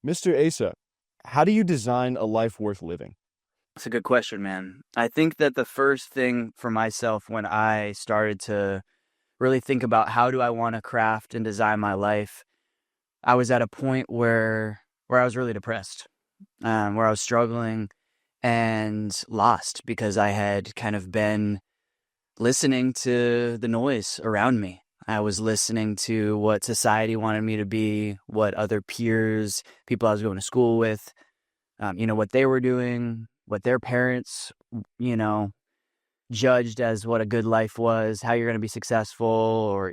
Mr. Asa, how do you design a life worth living? That's a good question, man. I think that the first thing for myself when I started to really think about how do I want to craft and design my life, I was at a point where I was really depressed, where I was struggling and lost because I had kind of been listening to the noise around me. I was listening to what society wanted me to be, what other peers, people I was going to school with, what they were doing, what their parents, you know, judged as what a good life was, how you're going to be successful, or,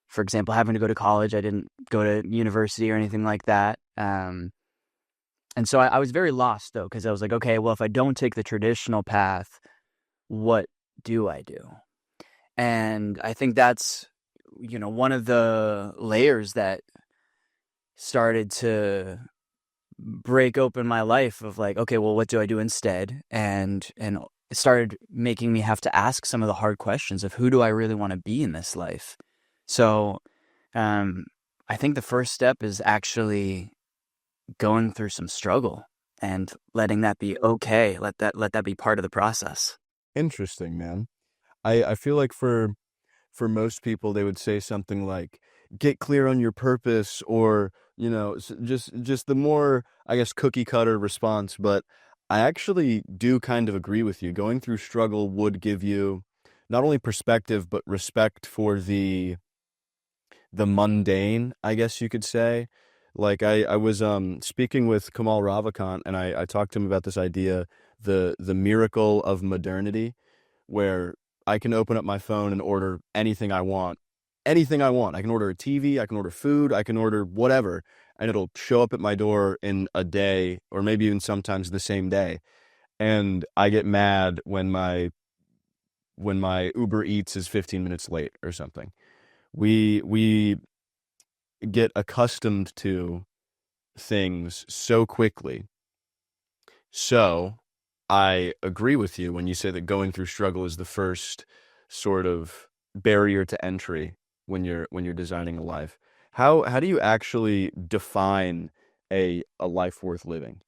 for example, having to go to college. I didn't go to university or anything like that. And so I was very lost, though, because I was like, okay, well, if I don't take the traditional path, what do I do? And I think that's, one of the layers that started to break open my life of like, okay, well, what do I do instead? And it started making me have to ask some of the hard questions of who do I really want to be in this life? So, um, I think the first step is actually going through some struggle and letting that be okay. Let that be part of the process. Interesting, man. I feel like for most people they would say something like get clear on your purpose or, just the more, I guess, cookie cutter response, but I actually do kind of agree with you. Going through struggle would give you not only perspective but respect for the mundane, I guess you could say. Like I was speaking with Kamal Ravikant and I talked to him about this idea, the miracle of modernity, where I can open up my phone and order anything I want. Anything I want. I can order a TV, I can order food, I can order whatever, and it'll show up at my door in a day or maybe even sometimes the same day. And I get mad when my Uber Eats is 15 minutes late or something. We get accustomed to things so quickly. So I agree with you when you say that going through struggle is the first sort of barrier to entry when you're designing a life. How do you actually define a life worth living?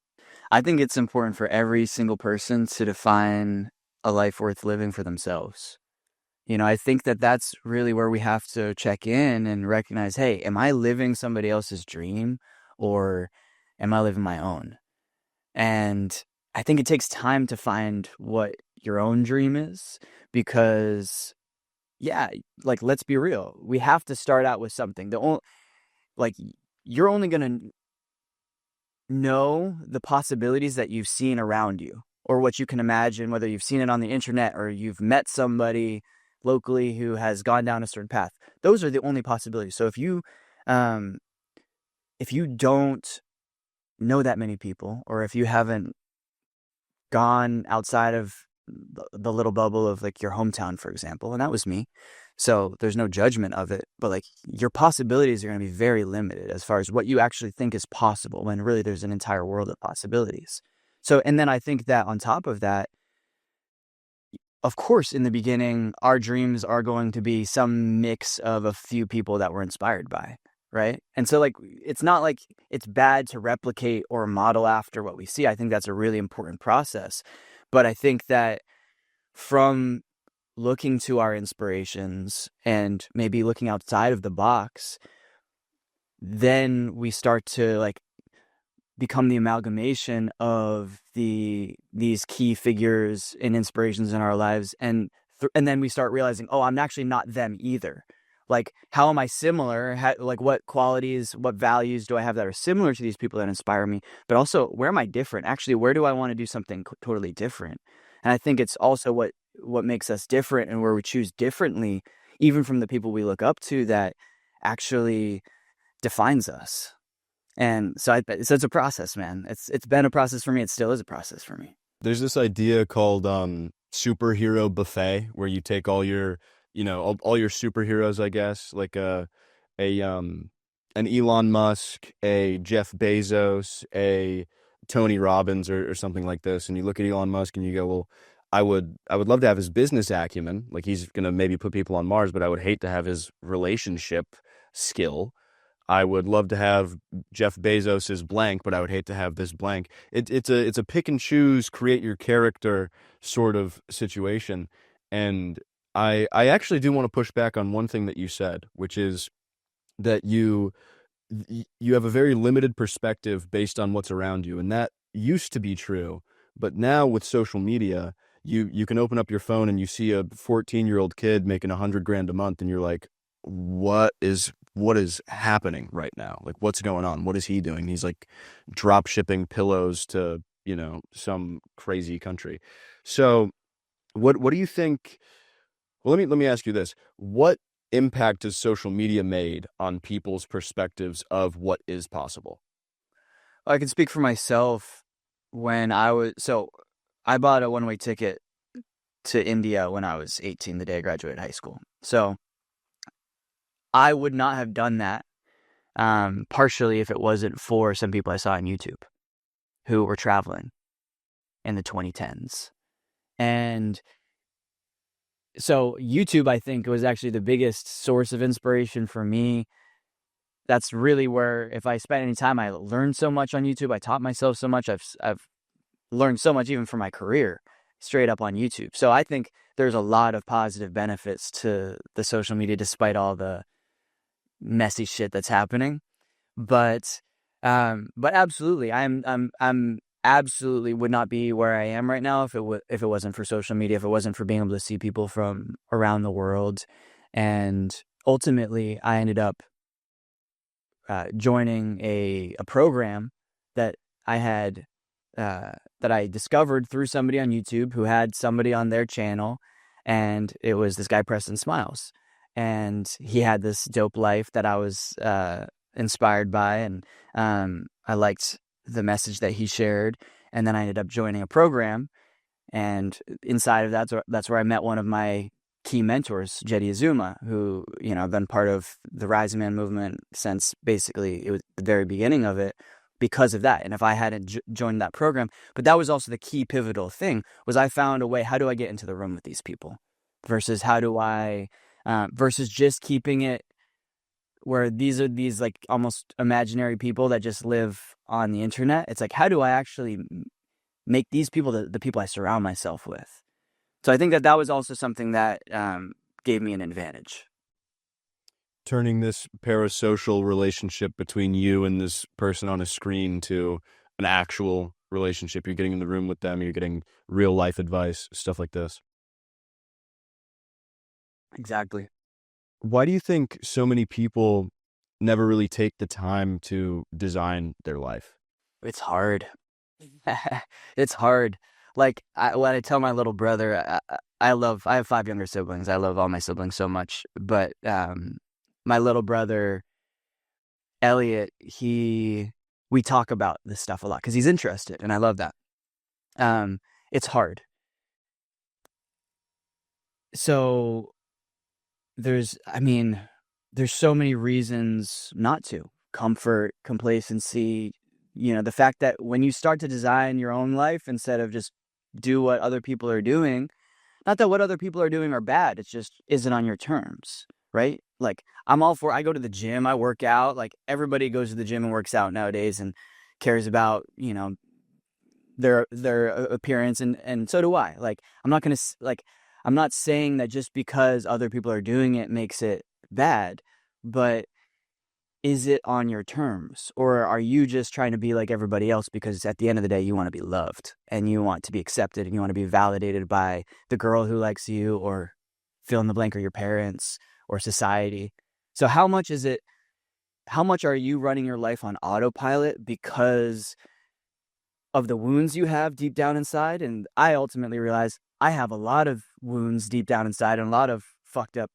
I think it's important for every single person to define a life worth living for themselves. I think that that's really where we have to check in and recognize, hey, am I living somebody else's dream or am I living my own? And I think it takes time to find what your own dream is because, yeah, like, let's be real. We have to start out with something. Like, you're only going to know the possibilities that you've seen around you or what you can imagine, whether you've seen it on the internet or you've met somebody locally who has gone down a certain path. Those are the only possibilities. So um, if you don't know that many people, or if you haven't gone outside of the little bubble of like your hometown, for example, and that was me. So there's no judgment of it, but like your possibilities are going to be very limited as far as what you actually think is possible when really there's an entire world of possibilities. So, and then I think that on top of that, of course, in the beginning, our dreams are going to be some mix of a few people that we're inspired by, right? And so, like, it's not like it's bad to replicate or model after what we see. I think that's a really important process. But I think that from looking to our inspirations and maybe looking outside of the box, then we start to like become the amalgamation of these key figures and inspirations in our lives, and then we start realizing, oh, I'm actually not them either. Like, how am I similar? Like, what qualities, what values do I have that are similar to these people that inspire me? But also, where am I different? Actually, where do I want to do something totally different? And I think it's also what makes us different and where we choose differently, even from the people we look up to, that actually defines us. And so it's a process, man. It's been a process for me. It still is a process for me. There's this idea called superhero buffet where you take all your, all your superheroes, I guess, like a an Elon Musk, a Jeff Bezos, a Tony Robbins or something like this, and you look at Elon Musk and you go, well, I would love to have his business acumen, like he's gonna maybe put people on Mars, but I would hate to have his relationship skill. I would love to have Jeff Bezos's blank, but I would hate to have this blank. It's a pick and choose, create your character sort of situation. And I actually do want to push back on one thing that you said, which is that you have a very limited perspective based on what's around you, and that used to be true. But now with social media, you can open up your phone and you see a 14-year-old kid making 100 grand a month, and you're like, what is happening right now? Like, what's going on? What is he doing? He's like drop shipping pillows to, some crazy country. So what do you think? Well, let me ask you this. What impact has social media made on people's perspectives of what is possible? I can speak for myself. I bought a one-way ticket to India when I was 18, the day I graduated high school. So I would not have done that, partially if it wasn't for some people I saw on YouTube who were traveling in the 2010s. And so YouTube, I think, was actually the biggest source of inspiration for me. That's really where, if I spent any time, I learned so much on YouTube. I taught myself so much. I've learned so much even for my career straight up on YouTube. So I think there's a lot of positive benefits to the social media, despite all the messy shit that's happening. But absolutely, I'm absolutely would not be where I am right now if it wasn't for social media, if it wasn't for being able to see people from around the world. And ultimately, I ended up joining a program that I had that I discovered through somebody on YouTube who had somebody on their channel, and it was this guy Preston Smiles, and he had this dope life that I was inspired by, and I liked the message that he shared, and then I ended up joining a program, and inside of that's where I met one of my key mentors, Jedi Azuma, who, been part of the Rising Man movement since basically it was the very beginning of it because of that. And if I hadn't joined that program, but that was also the key pivotal thing, was I found a way, how do I get into the room with these people versus how do I, versus just keeping it where these are these like almost imaginary people that just live on the internet. It's like, how do I actually make these people the people I surround myself with? So I think that was also something that gave me an advantage. Turning this parasocial relationship between you and this person on a screen to an actual relationship. You're getting in the room with them, you're getting real life advice, stuff like this. Exactly. Why do you think so many people never really take the time to design their life? It's hard. It's hard. Like when I tell my little brother, I have 5 younger siblings. I love all my siblings so much. But my little brother, Elliot, we talk about this stuff a lot because he's interested, and I love that. It's hard. So there's so many reasons not to. Comfort, complacency, the fact that when you start to design your own life instead of just do what other people are doing, not that what other people are doing are bad, it's just isn't on your terms, right? Like I go to the gym, I work out, like everybody goes to the gym and works out nowadays and cares about, their appearance, and so do I. Like I'm not saying that just because other people are doing it makes it bad, but is it on your terms, or are you just trying to be like everybody else because at the end of the day you want to be loved and you want to be accepted and you want to be validated by the girl who likes you, or fill in the blank, or your parents or society? So how much are you running your life on autopilot because of the wounds you have deep down inside? And I ultimately realized I have a lot of wounds deep down inside and a lot of fucked up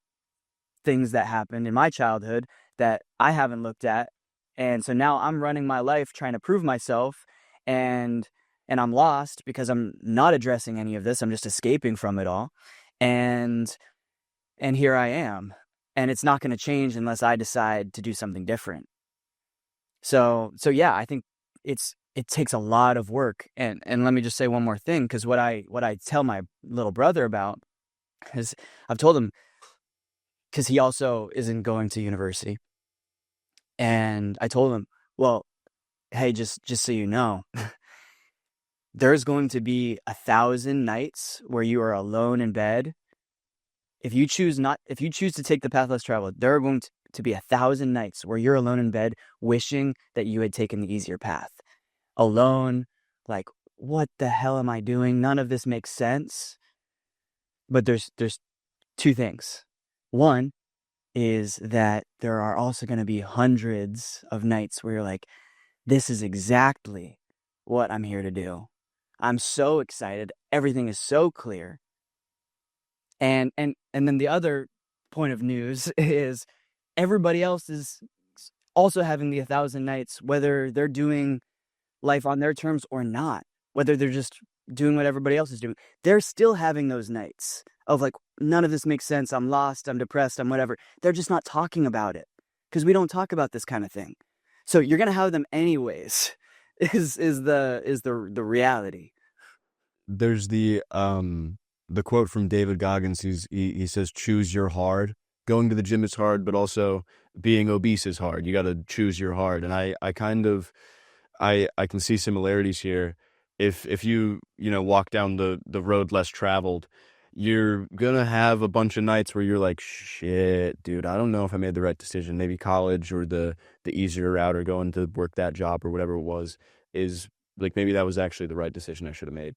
things that happened in my childhood that I haven't looked at. And so now I'm running my life trying to prove myself, and I'm lost because I'm not addressing any of this. I'm just escaping from it all. And here I am. And it's not going to change unless I decide to do something different. So yeah, I think it takes a lot of work. And let me just say one more thing, because what I tell my little brother about is, I've told him, because he also isn't going to university, And I told him, well, hey, just so you know, there's going to be 1,000 nights where you are alone in bed. If you choose to take the path less traveled, there are going to be 1,000 nights where you're alone in bed wishing that you had taken the easier path. Alone, like, what the hell am I doing? None of this makes sense. But there's two things. One is that there are also going to be hundreds of nights where you're like, this is exactly what I'm here to do. I'm so excited. Everything is so clear. And then the other point of news is everybody else is also having the 1,000 nights, whether they're doing life on their terms or not, whether they're just doing what everybody else is doing. They're still having those nights of like, none of this makes sense. I'm lost. I'm depressed. I'm whatever. They're just not talking about it because we don't talk about this kind of thing. So you're going to have them anyways is the reality. There's the quote from David Goggins. He says, "Choose your hard. Going to the gym is hard, but also being obese is hard. You got to choose your hard." And I kind of I can see similarities here. If you walk down the road less traveled, you're gonna have a bunch of nights where you're like, shit, dude, I don't know if I made the right decision. Maybe college or the easier route or going to work that job or whatever it was is like maybe that was actually the right decision I should have made.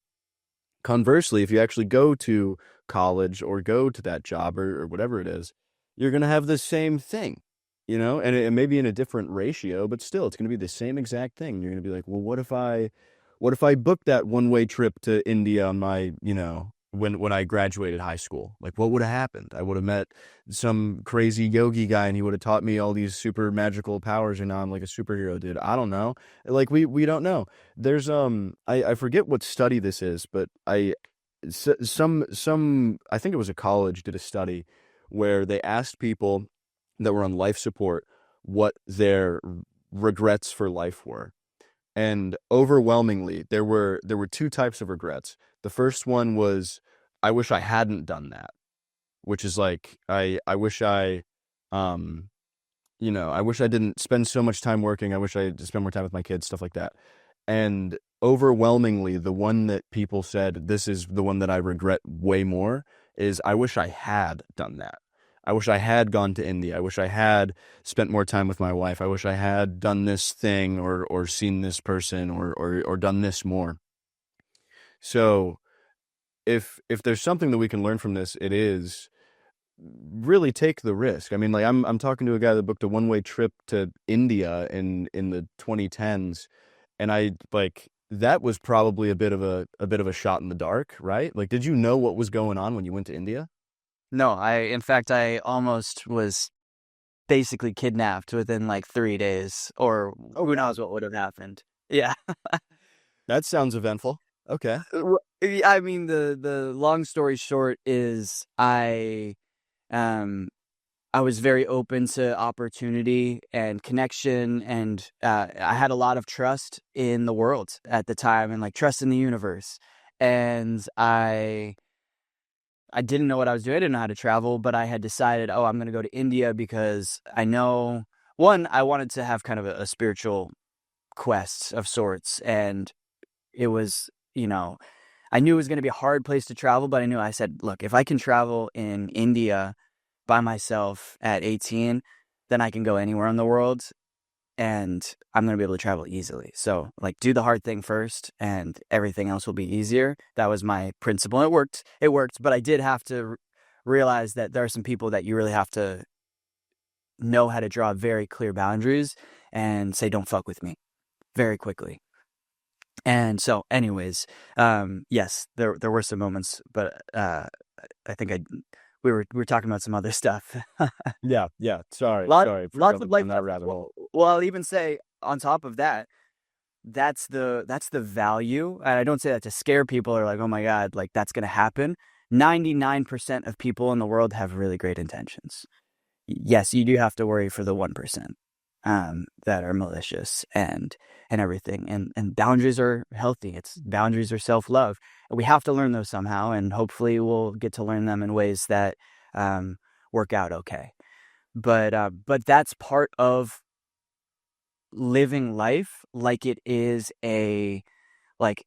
Conversely, if you actually go to college or go to that job or whatever it is, you're going to have the same thing, and it may be in a different ratio, but still it's going to be the same exact thing. You're going to be like, well, what if I booked that one-way trip to India on my, when I graduated high school? Like, what would have happened? I would have met some crazy yogi guy and he would have taught me all these super magical powers and now I'm like a superhero, dude. I don't know. Like we don't know. There's I forget what study this is, but some I think it was a college did a study where they asked people that were on life support what their regrets for life were. And overwhelmingly there were two types of regrets. The first one was I wish I hadn't done that, which is like I wish um I wish I didn't spend so much time working. I wish I had to spend more time with my kids, stuff like that. And overwhelmingly, the one that people said, this is the one that I regret way more, is I wish I had done that. I wish I had gone to India. I wish I had spent more time with my wife. I wish I had done this thing or seen this person or done this more. So if there's something that we can learn from this, it is really take the risk. I mean, like I'm talking to a guy that booked a one-way trip to India in the 2010s, and I like that was probably a bit of a shot in the dark, right? Like, did you know what was going on when you went to India? No, in fact, I almost was basically kidnapped within like 3 days, or Oh who God, knows what would have happened. Yeah. that sounds eventful. Okay. I mean, the long story short is um I was very open to opportunity and connection, and I had a lot of trust in the world at the time, and like trust in the universe. And I didn't know what I was doing. I didn't know how to travel, but I had decided, oh, I'm going to go to India because I know, one, I wanted to have kind of a spiritual quest of sorts. And it was, I knew it was going to be a hard place to travel, but I said, look, if I can travel in India by myself at 18, then I can go anywhere in the world and I'm going to be able to travel easily. So, like, do the hard thing first and everything else will be easier. That was my principle. It worked. It worked, but I did have to realize that there are some people that you really have to know how to draw very clear boundaries and say, don't fuck with me very quickly. And so, anyways, yes, there were some moments, but I think we were talking about some other stuff. Yeah, yeah. Sorry, Lot sorry for lots of jumping life down that lessons. rabbit hole. Well, I'll even say on top of that, that's the value. And I don't say that to scare people or like, oh my God, like that's gonna happen. 99% of people in the world have really great intentions. Yes, you do have to worry for the 1% that are malicious and everything. And boundaries are healthy. Boundaries are self-love. And we have to learn those somehow, and hopefully we'll get to learn them in ways that work out okay. But that's part of living life like it is like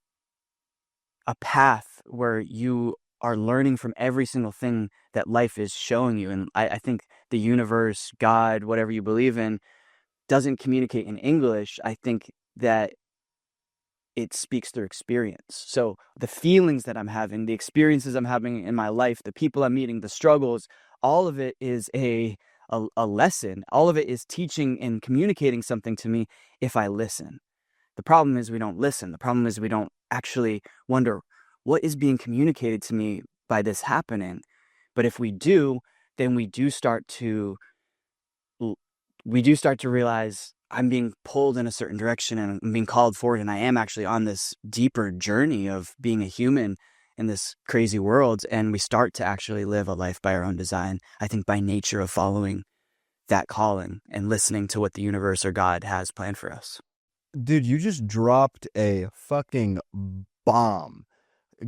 a path where you are learning from every single thing that life is showing you. And I think the universe, God, whatever you believe in, doesn't communicate in English. I think that it speaks through experience. So the feelings that I'm having, the experiences I'm having in my life, the people I'm meeting, the struggles, all of it is a lesson. All of it is teaching and communicating something to me if I listen. The problem is we don't listen. The problem is we don't actually wonder what is being communicated to me by this happening. But if we do, then we do start to realize I'm being pulled in a certain direction and I'm being called forward, and I am actually on this deeper journey of being a human in this crazy world. And we start to actually live a life by our own design, I think, by nature of following that calling and listening to what the universe or God has planned for us. Dude, you just dropped a fucking bomb.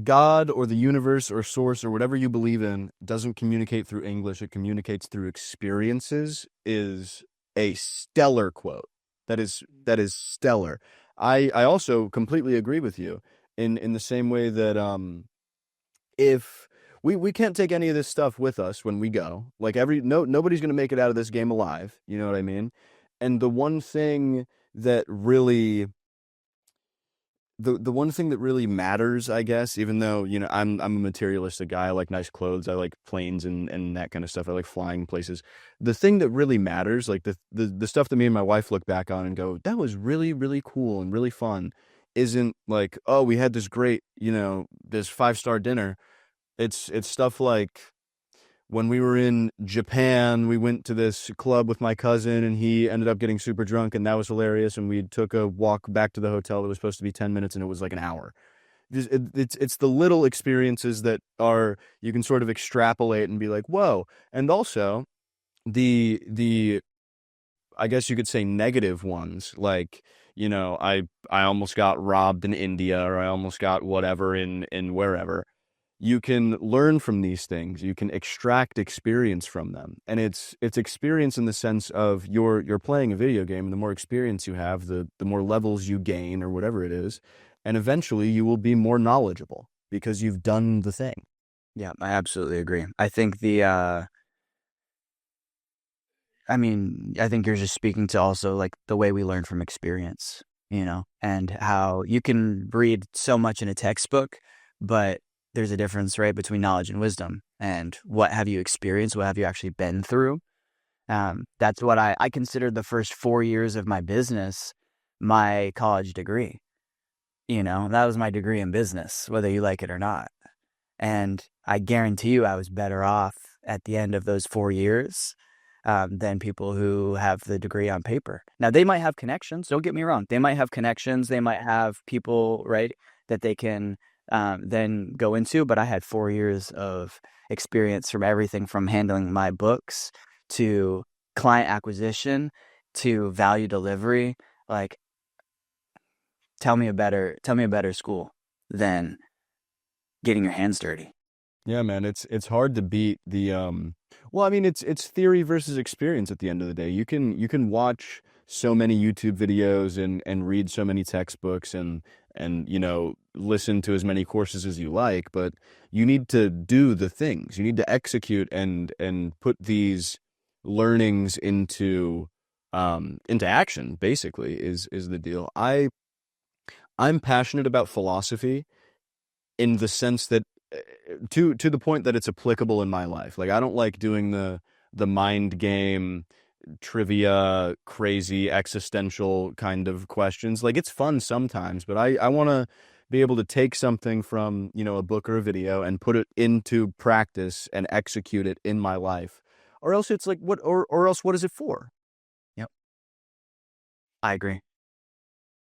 God or the universe or source or whatever you believe in doesn't communicate through English. It communicates through experiences is a stellar quote. That is stellar. I also completely agree with you in the same way that if we can't take any of this stuff with us when we go. Like nobody's gonna make it out of this game alive. You know what I mean? And the one thing that really the one thing that really matters, I guess, even though, I'm a materialistic guy, I like nice clothes, I like planes and that kind of stuff. I like flying places. The thing that really matters, like the stuff that me and my wife look back on and go, that was really, really cool and really fun, isn't like, oh, we had this great, this 5-star dinner. It's stuff like when we were in Japan, we went to this club with my cousin and he ended up getting super drunk and that was hilarious. And we took a walk back to the hotel that was supposed to be 10 minutes and it was like an hour. It's the little experiences that are, you can sort of extrapolate and be like, whoa. And also the I guess you could say negative ones, like, I almost got robbed in India, or I almost got whatever in wherever. You can learn from these things. You can extract experience from them. And it's experience in the sense of you're playing a video game, and the more experience you have, the more levels you gain or whatever it is. And eventually you will be more knowledgeable because you've done the thing. Yeah, I absolutely agree. I think I think you're just speaking to also like the way we learn from experience, and how you can read so much in a textbook, but there's a difference, right, between knowledge and wisdom. And what have you experienced? What have you actually been through? That's what I considered the first 4 years of my business my college degree. That was my degree in business, whether you like it or not. And I guarantee you I was better off at the end of those 4 years than people who have the degree on paper. Now, they might have connections. Don't get me wrong. They might have connections. They might have people, right, that they can then go into. But I had 4 years of experience from everything from handling my books to client acquisition to value delivery. Like, tell me a better school than getting your hands dirty. Yeah, man, it's hard to beat the well, I mean, it's theory versus experience at the end of the day. You can watch so many YouTube videos and read so many textbooks and listen to as many courses as you like, but you need to do the things. You need to execute and put these learnings into action, basically, is the deal. I'm passionate about philosophy in the sense that to the point that it's applicable in my life. Like, I don't like doing the mind game trivia, crazy existential kind of questions. Like, it's fun sometimes, but I want to be able to take something from, a book or a video and put it into practice and execute it in my life. Or else it's like, or else what is it for? Yep, I agree.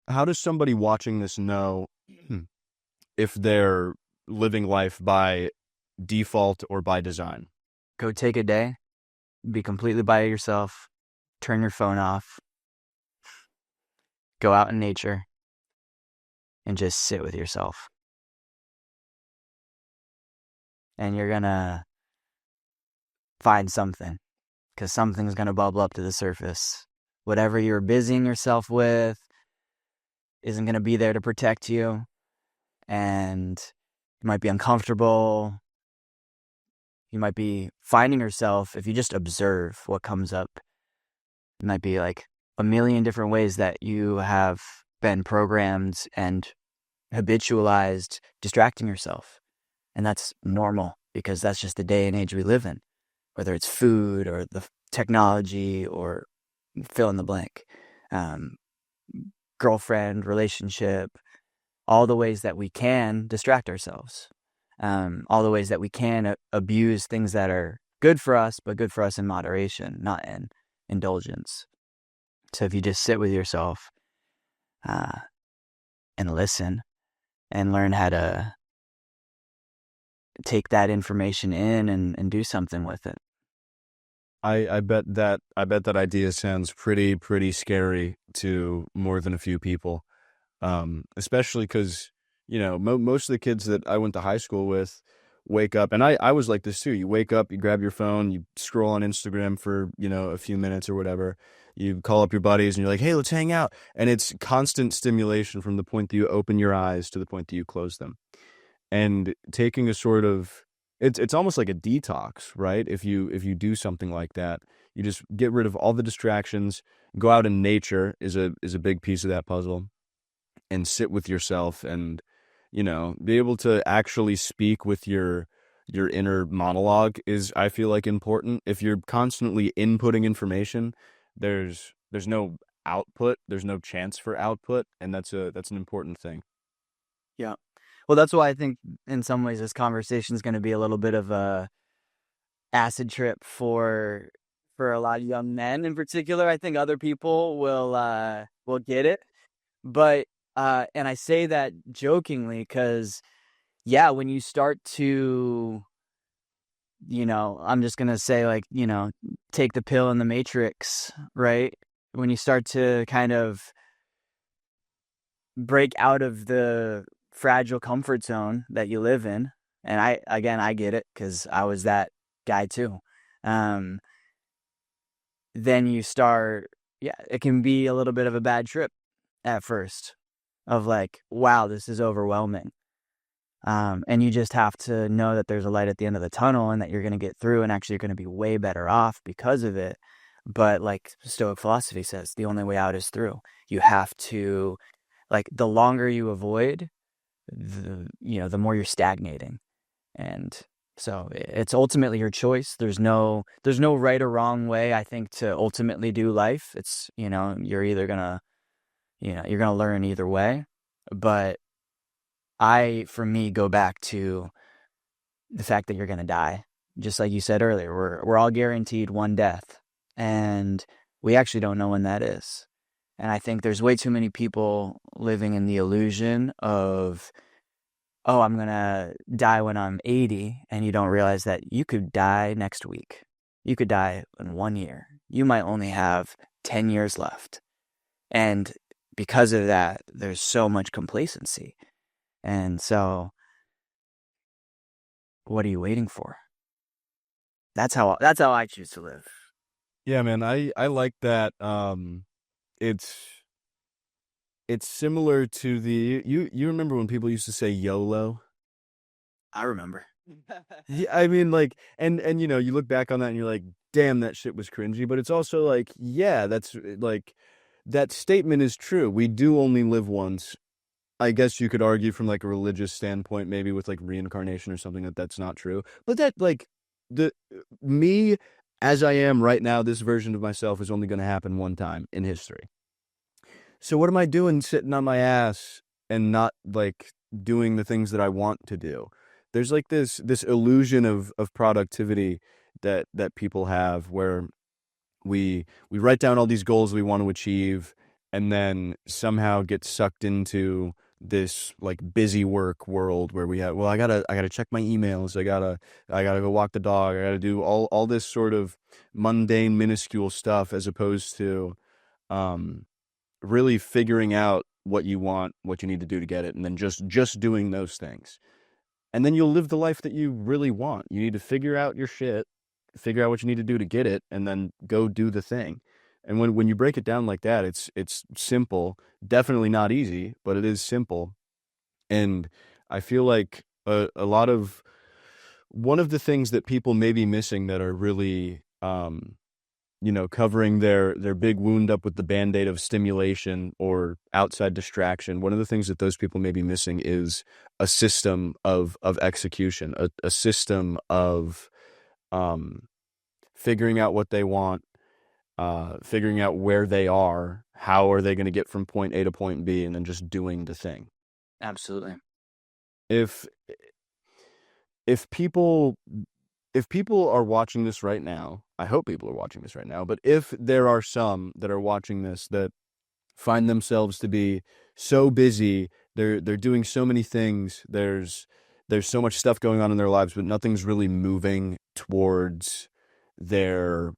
How does somebody watching this know if they're living life by default or by design? Go take a day, be completely by yourself, turn your phone off, go out in nature, and just sit with yourself. And you're gonna find something, because something's gonna bubble up to the surface Whatever you're busying yourself with isn't going to be there to protect you. And you might be uncomfortable. You might be finding yourself, if you just observe what comes up, it might be like a million different ways that you have been programmed and habitualized distracting yourself. And that's normal because that's just the day and age we live in, whether it's food or the technology or fill in the blank, um, girlfriend, relationship, all the ways that we can distract ourselves, all the ways that we can abuse things that are good for us, but good for us in moderation, not in indulgence. So if you just sit with yourself uh, and listen and learn how to take that information in and do something with it. I bet that idea sounds pretty scary to more than a few people. Especially because, most of the kids that I went to high school with wake up, and I was like this too. You wake up, you grab your phone, you scroll on Instagram for, a few minutes or whatever. You call up your buddies and you're like, hey, let's hang out. And it's constant stimulation from the point that you open your eyes to the point that you close them. And taking a sort of, it's almost like a detox, right? If you do something like that, you just get rid of all the distractions. Go out in nature is a big piece of that puzzle, and sit with yourself, and be able to actually speak with your inner monologue is, I feel like, important. If you're constantly inputting information, there's no output, there's no chance for output, and that's an important thing. Yeah. Well, that's why I think in some ways this conversation is going to be a little bit of a acid trip for a lot of young men in particular. I think other people will get it, but and I say that jokingly because yeah, when you start to, I'm just gonna say, like, take the pill in the Matrix, right? When you start to kind of break out of the fragile comfort zone that you live in, and I get it because I was that guy too. Um, then you start, yeah, it can be a little bit of a bad trip at first, of like, wow, this is overwhelming. And you just have to know that there's a light at the end of the tunnel and that you're going to get through, and actually you're going to be way better off because of it. But like Stoic philosophy says, the only way out is through. You have to, like, the longer you avoid, the more you're stagnating. And so it's ultimately your choice. There's no right or wrong way, I think, to ultimately do life. It's, you're either gonna, you're gonna learn either way. But for me, go back to the fact that you're gonna die. Just like you said earlier, we're all guaranteed one death, and we actually don't know when that is. And I think there's way too many people living in the illusion of, oh, I'm going to die when I'm 80, and you don't realize that you could die next week. You could die in 1 year. You might only have 10 years left. And because of that, there's so much complacency. And so, what are you waiting for? That's how I choose to live. Yeah, man, I like that. It's it's similar to you remember when people used to say YOLO? I remember. Yeah, I mean, like, and you look back on that and you're like, damn, that shit was cringy. But it's also like, yeah, that's like, that statement is true. We do only live once. I guess you could argue from like a religious standpoint, maybe with like reincarnation or something, that that's not true. But that, like, the me as I am right now, this version of myself is only going to happen one time in history. So what am I doing sitting on my ass and not, like, doing the things that I want to do? There's like this illusion of productivity that people have, where we write down all these goals we want to achieve, and then somehow get sucked into this like busy work world where we have, well, I gotta check my emails, I gotta go walk the dog, I gotta do all this sort of mundane minuscule stuff, as opposed to um really figuring out what you want, what you need to do to get it, and then just doing those things. And then you'll live the life that you really want. You need to figure out your shit, figure out what you need to do to get it, and then go do the thing. And when you break it down like that, it's simple, definitely not easy, but it is simple. And I feel like a lot of one of the things that people may be missing that are really covering their big wound up with the band-aid of stimulation or outside distraction. One of the things that those people may be missing is a system of execution, a system of um, figuring out what they want, figuring out where they are, how are they going to get from point A to point B, and then just doing the thing. Absolutely. If if people if people are watching this right now, I hope people are watching this right now, but if there are some that are watching this that find themselves to be so busy, they're doing so many things, there's so much stuff going on in their lives, but nothing's really moving towards their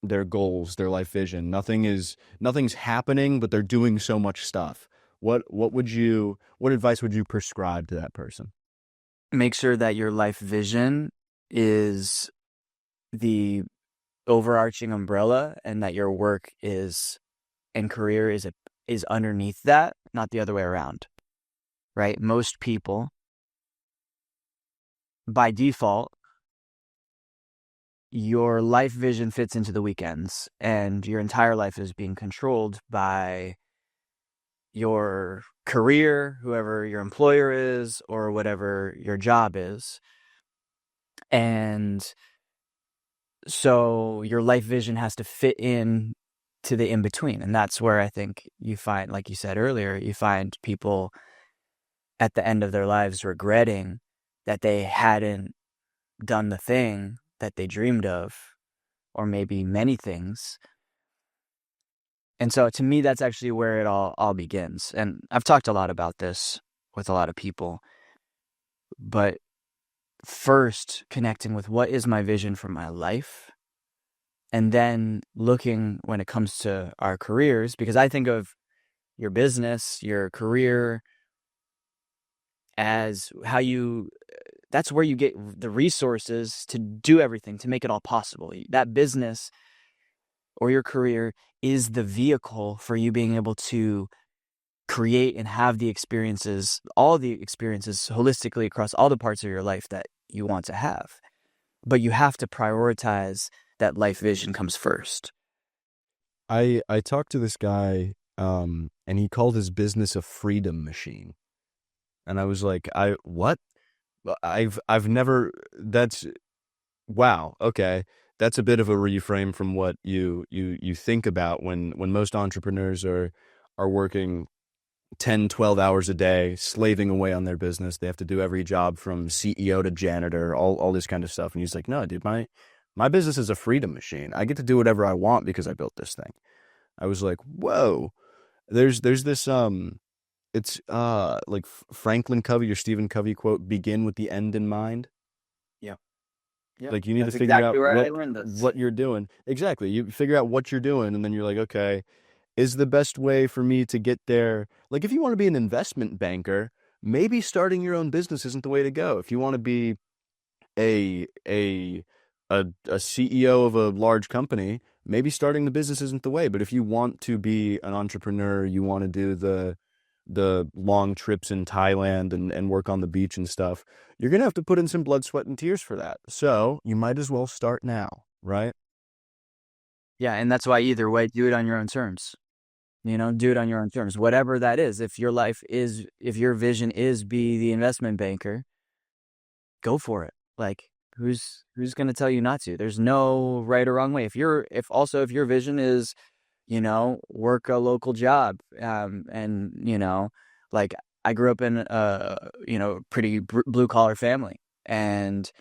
their goals, their life vision. Nothing's happening, but they're doing so much stuff. What advice would you prescribe to that person? Make sure that your life vision is the overarching umbrella, and that your work is and career is underneath that, not the other way around. Right? Most people, by default, your life vision fits into the weekends, and your entire life is being controlled by your career, whoever your employer is, or whatever your job is. And so your life vision has to fit in to the in between. And that's where I think you find, like you said earlier, you find people at the end of their lives regretting that they hadn't done the thing that they dreamed of, or maybe many things. And so to me, that's actually where it all begins. And I've talked a lot about this with a lot of people, but first connecting with what is my vision for my life, and then looking when it comes to our careers, because I think of your business, your career as that's where you get the resources to do everything, to make it all possible. That business or your career is the vehicle for you being able to create and have the experiences, all the experiences holistically across all the parts of your life that you want to have. But you have to prioritize that life vision comes first. I talked to this guy, and he called his business a freedom machine. And I was like, I what? I've never that's wow, okay. That's a bit of a reframe from what you think about when most entrepreneurs are working 10, 12 hours a day, slaving away on their business. They have to do every job from CEO to janitor, all this kind of stuff. And he's like, no, dude, my business is a freedom machine. I get to do whatever I want because I built this thing. I was like, whoa. There's this it's like Franklin Covey or Stephen Covey quote, begin with the end in mind. Yeah. Yeah. Like you need to That's figure exactly out where I learned this. what you're doing. Exactly. You figure out what you're doing, and then you're like, okay, is the best way for me to get there? Like if you want to be an investment banker, maybe starting your own business isn't the way to go. If you want to be a a a CEO of a large company, maybe starting the business isn't the way. But if you want to be an entrepreneur, you want to do the long trips in Thailand and work on the beach and stuff, you're gonna have to put in some blood, sweat, and tears for that. So you might as well start now, right? Yeah. And that's why either way, do it on your own terms. Do it on your own terms, whatever that is. If your vision is be the investment banker, go for it. Like who's going to tell you not to? There's no right or wrong way. If your vision is, work a local job, and, like I grew up in pretty blue collar family, and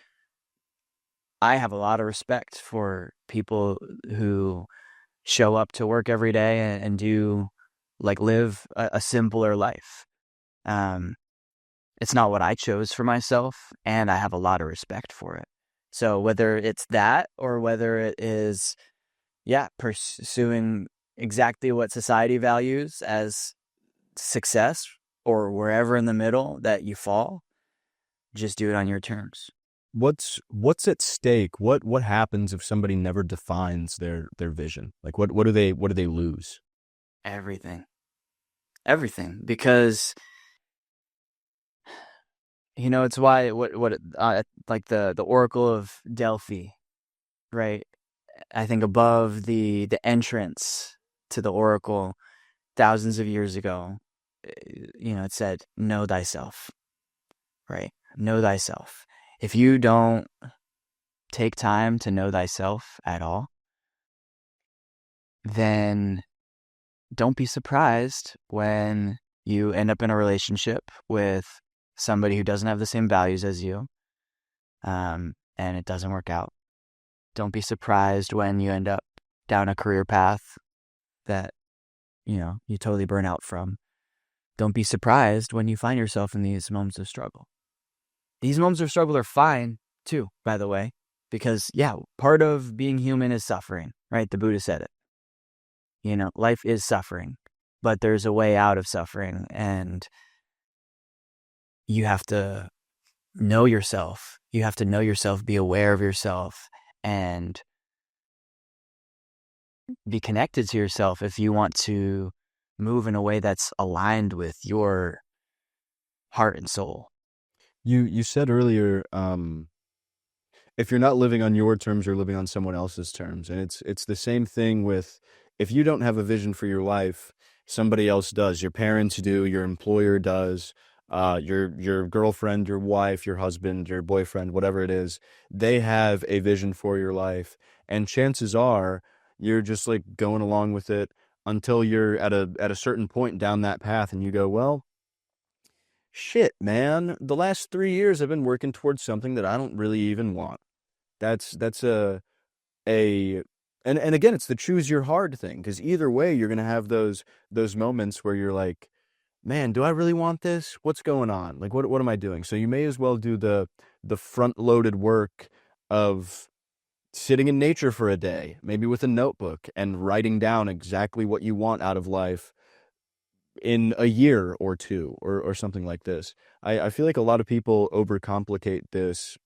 I have a lot of respect for people who show up to work every day and do like live a simpler life. Um, it's not what I chose for myself, and I have a lot of respect for it. So whether it's that or whether it is, yeah, pursuing exactly what society values as success, or wherever in the middle that you fall, just do it on your terms. what's at stake? What happens if somebody never defines their vision? Like what do they lose? Everything. Everything. Because, it's why like the Oracle of Delphi, right? I think above the entrance to the Oracle thousands of years ago, it said, know thyself, right? Know thyself. If you don't take time to know thyself at all, then don't be surprised when you end up in a relationship with somebody who doesn't have the same values as you, and it doesn't work out. Don't be surprised when you end up down a career path that, you totally burn out from. Don't be surprised when you find yourself in these moments of struggle. These moments of struggle are fine too, by the way, because yeah, part of being human is suffering, right? The Buddha said it. Life is suffering, but there's a way out of suffering, and you have to know yourself. You have to know yourself, be aware of yourself, and be connected to yourself if you want to move in a way that's aligned with your heart and soul. You said earlier, if you're not living on your terms, you're living on someone else's terms. And it's the same thing with, if you don't have a vision for your life, somebody else does. Your parents do, your employer does, your girlfriend, your wife, your husband, your boyfriend, whatever it is, they have a vision for your life. And chances are you're just like going along with it until you're at a certain point down that path and you go, well, shit, man, the last 3 years I've been working towards something that I don't really even want. That's a and again, it's the choose your hard thing, because either way you're gonna have those moments where you're like, man, do I really want this? What's going on? Like what am I doing? So you may as well do the front loaded work of sitting in nature for a day, maybe with a notebook, and writing down exactly what you want out of life in a year or two, or something like this. I feel like a lot of people overcomplicate this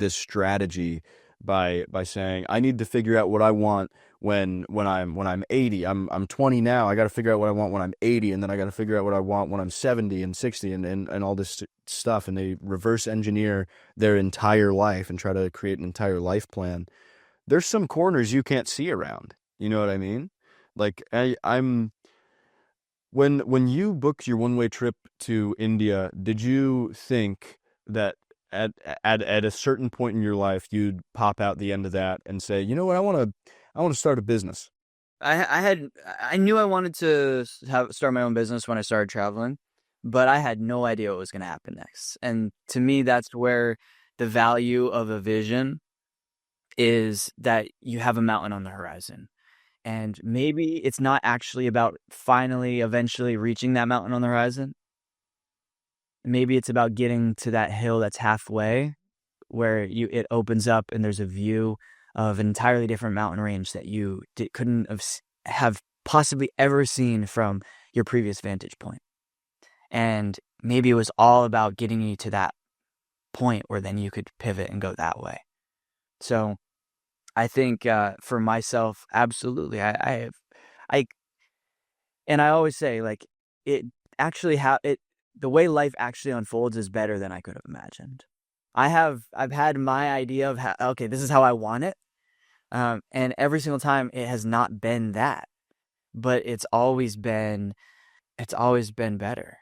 strategy by saying, I need to figure out what I want when I'm 80. I'm 20 now. I got to figure out what I want when I'm 80, and then I got to figure out what I want when I'm 70 and 60, and all this stuff. And they reverse engineer their entire life and try to create an entire life plan. There's some corners you can't see around. You know what I mean? Like I'm when you booked your one-way trip to India, did you think that at at a certain point in your life you'd pop out the end of that and say, you know what, I want to start a business? I knew I wanted to start my own business when I started traveling, but I had no idea what was going to happen next. And to me, that's where the value of a vision is, that you have a mountain on the horizon. And maybe it's not actually about finally, eventually reaching that mountain on the horizon. Maybe it's about getting to that hill that's halfway, where it opens up and there's a view of an entirely different mountain range that you couldn't have possibly ever seen from your previous vantage point. And maybe it was all about getting you to that point where then you could pivot and go that way. So I think for myself, absolutely, I and I always say, like, it actually the way life actually unfolds is better than I could have imagined. I've had my idea of how, okay, this is how I want it, and every single time it has not been that, but it's always been better.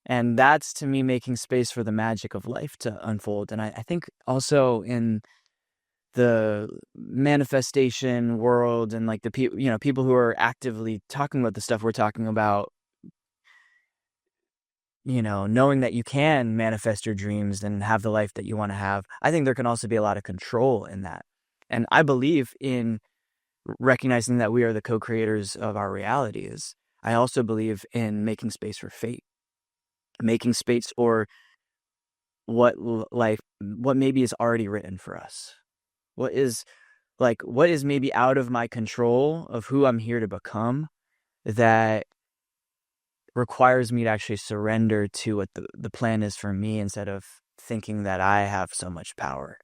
And that's, to me, making space for the magic of life to unfold. And I think also in the manifestation world, and like the people who are actively talking about the stuff we're talking about, knowing that you can manifest your dreams and have the life that you want to have, I think there can also be a lot of control in that. And I believe in recognizing that we are the co-creators of our realities. I also believe in making space for fate, making space for what maybe is already written for us. What is maybe out of my control of who I'm here to become, that requires me to actually surrender to what the plan is for me, instead of thinking that I have so much power.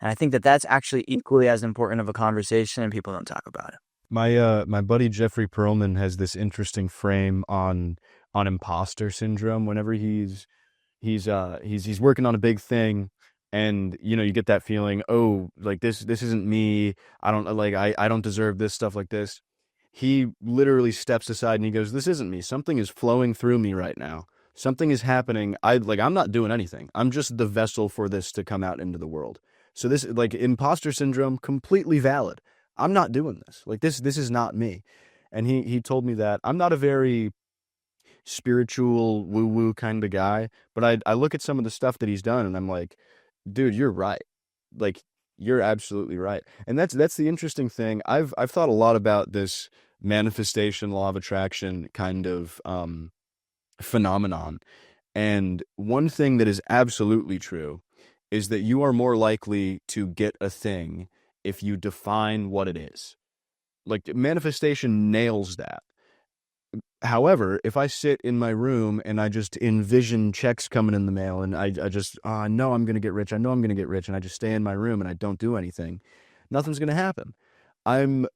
And I think that that's actually equally as important of a conversation, and people don't talk about it. My buddy Jeffrey Perlman has this interesting frame on imposter syndrome. Whenever he's working on a big thing, and you get that feeling, oh, like this isn't me. I don't like I don't deserve this stuff like this. He literally steps aside and he goes, this isn't me. Something is flowing through me right now. Something is happening. I'm not doing anything. I'm just the vessel for this to come out into the world. So this, like, imposter syndrome, completely valid. I'm not doing this. Like, this is not me. And he told me that I'm not a very spiritual woo woo kind of guy, but I look at some of the stuff that he's done and I'm like, dude, you're right. Like, you're absolutely right. And that's the interesting thing. I've thought a lot about this manifestation, law of attraction kind of phenomenon. And one thing that is absolutely true is that you are more likely to get a thing if you define what it is. Like, manifestation nails that. However, if I sit in my room and I just envision checks coming in the mail and I just, oh, I know I'm going to get rich. I know I'm going to get rich. And I just stay in my room and I don't do anything, nothing's going to happen. I'm,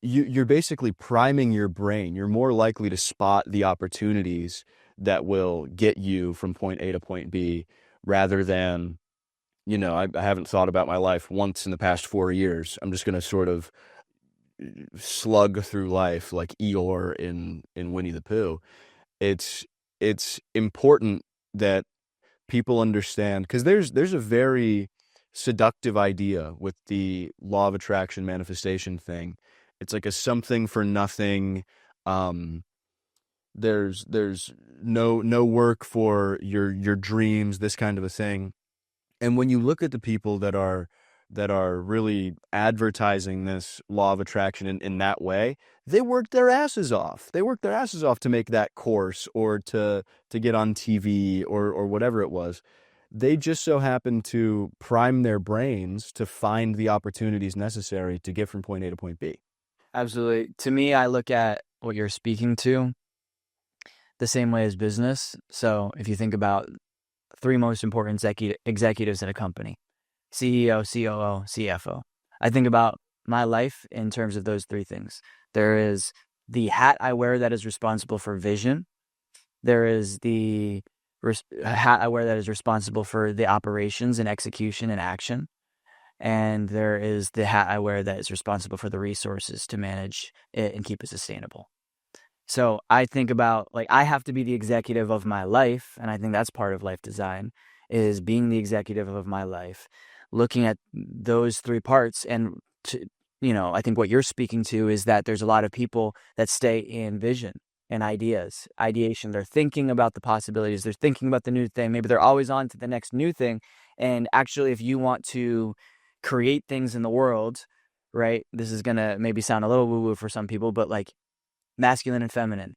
you're basically priming your brain. You're more likely to spot the opportunities that will get you from point A to point B rather than, I haven't thought about my life once in the past 4 years. I'm just going to sort of slug through life like Eeyore in Winnie the Pooh. It's it's important that people understand, because there's a very seductive idea with the law of attraction manifestation thing. It's like a something for nothing. Um, there's no work for your dreams, this kind of a thing. And when you look at the people that are really advertising this law of attraction in that way, they worked their asses off. They worked their asses off to make that course or to get on TV or whatever it was. They just so happened to prime their brains to find the opportunities necessary to get from point A to point B. Absolutely. To me, I look at what you're speaking to the same way as business. So if you think about three most important executives at a company: CEO, COO, CFO. I think about my life in terms of those three things. There is the hat I wear that is responsible for vision. There is the hat I wear that is responsible for the operations and execution and action. And there is the hat I wear that is responsible for the resources to manage it and keep it sustainable. So I think about, like, I have to be the executive of my life, and I think that's part of life design, is being the executive of my life, looking at those three parts. And I think what you're speaking to is that there's a lot of people that stay in vision and ideation. They're thinking about the possibilities. They're thinking about the new thing. Maybe they're always on to the next new thing. And actually, if you want to create things in the world, right, this is going to maybe sound a little woo-woo for some people, but like, masculine and feminine.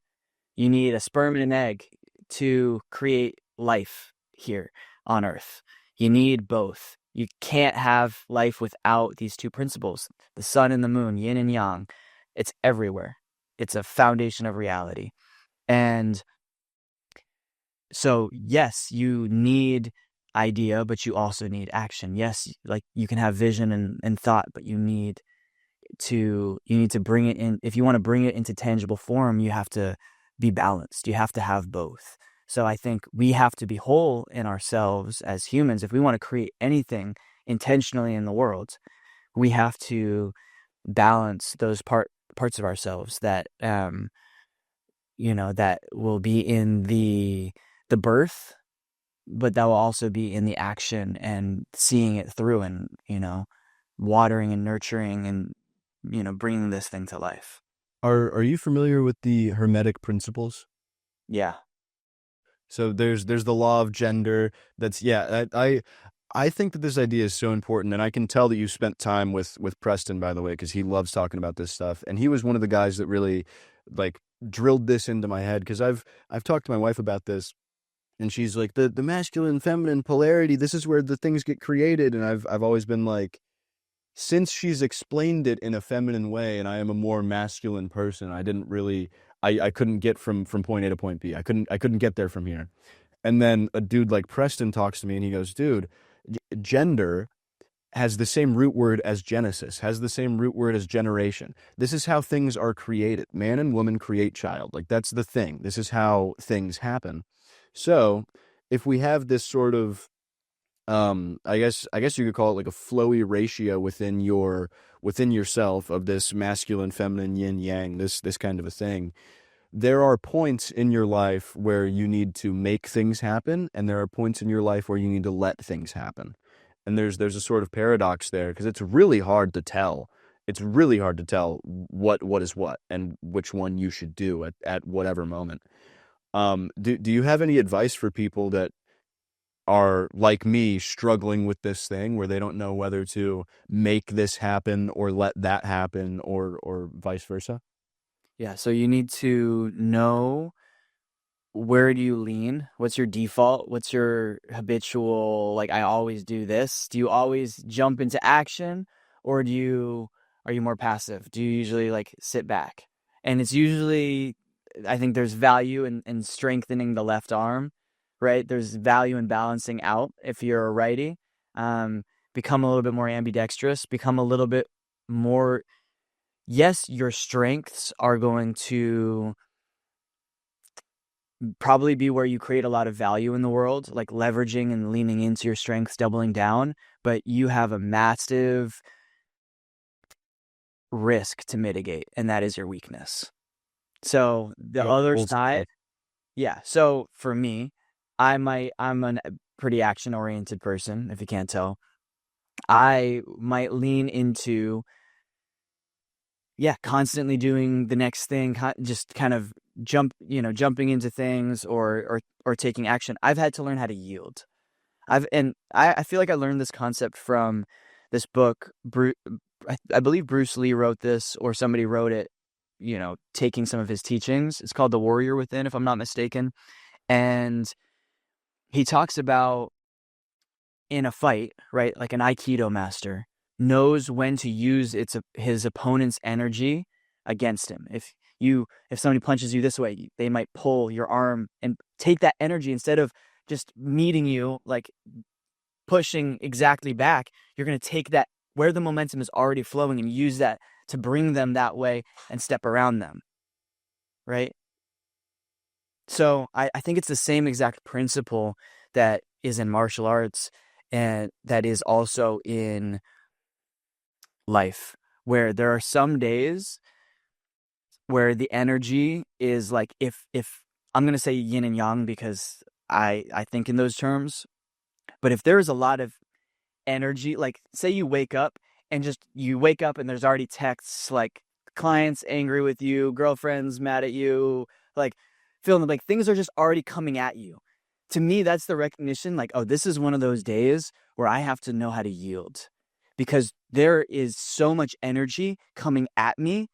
You need a sperm and an egg to create life here on Earth. You need both. You can't have life without these two principles: the sun and the moon, yin and yang. It's everywhere. It's a foundation of reality. And so, yes, you need idea, but you also need action. Yes, like, you can have vision and thought, but you need to bring it in. If you want to bring it into tangible form, you have to be balanced. You have to have both. So I think we have to be whole in ourselves as humans. If we want to create anything intentionally in the world, we have to balance those parts of ourselves that that will be in the birth, but that will also be in the action and seeing it through, and watering and nurturing and bringing this thing to life. Are you familiar with the Hermetic principles? Yeah. So there's the law of gender. That's, yeah. I think that this idea is so important, and I can tell that you spent time with Preston, by the way, because he loves talking about this stuff, and he was one of the guys that really, like, drilled this into my head, because I've talked to my wife about this, and she's like, the masculine feminine polarity. This is where the things get created, and I've always been like, since she's explained it in a feminine way, and I am a more masculine person, I didn't really, I couldn't get from point A to point B. I couldn't get there from here. And then a dude like Preston talks to me and he goes, dude, gender has the same root word as Genesis, has the same root word as generation. This is how things are created. Man and woman create child. Like, that's the thing. This is how things happen. So if we have this sort of I guess you could call it like a flowy ratio within yourself of this masculine, feminine, yin yang, this kind of a thing. There are points in your life where you need to make things happen, and there are points in your life where you need to let things happen. And there's a sort of paradox there because it's really hard to tell. It's really hard to tell what is what and which one you should do at whatever moment. Do you have any advice for people that are like me struggling with this thing where they don't know whether to make this happen or let that happen or vice versa? Yeah, so you need to know, where do you lean? What's your default? What's your habitual, like, I always do this? Do you always jump into action, or are you more passive? Do you usually like sit back? And it's usually, I think there's value in strengthening the left arm, right? There's value in balancing out if you're a righty. Um, Become a little bit more ambidextrous, become a little bit more, yes, your strengths are going to probably be where you create a lot of value in the world, like leveraging and leaning into your strengths, doubling down, but you have a massive risk to mitigate, and that is your weakness. So the other Goals. side, yeah. So for me, I'm a pretty action oriented person, if you can't tell. I might lean into, yeah, constantly doing the next thing, just kind of jumping into things, or taking action. I've had to learn how to yield. I feel like I learned this concept from this book. I believe Bruce Lee wrote this, or somebody wrote it, taking some of his teachings. It's called The Warrior Within, if I'm not mistaken. And he talks about, in a fight, right? Like an Aikido master knows when to use his opponent's energy against him. If somebody punches you this way, they might pull your arm and take that energy instead of just meeting you, like pushing exactly back. You're going to take that where the momentum is already flowing and use that to bring them that way and step around them, right? So I think it's the same exact principle that is in martial arts, and that is also in life, where there are some days where the energy is like, if I'm going to say yin and yang because I think in those terms, but if there is a lot of energy, like say you wake up and there's already texts like clients angry with you, girlfriends mad at you, like feeling like things are just already coming at you. To me, that's the recognition, like, oh, this is one of those days where I have to know how to yield, because there is so much energy coming at me.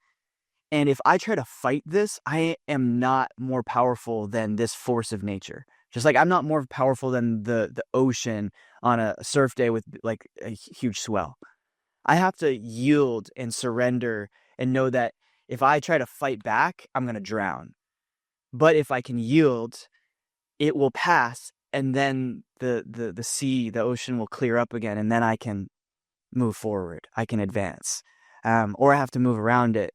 And if I try to fight this, I am not more powerful than this force of nature. Just like I'm not more powerful than the ocean on a surf day with like a huge swell. I have to yield and surrender and know that if I try to fight back, I'm going to drown. But if I can yield, it will pass, and then the sea, the ocean will clear up again, and then I can move forward. I can advance. Or I have to move around it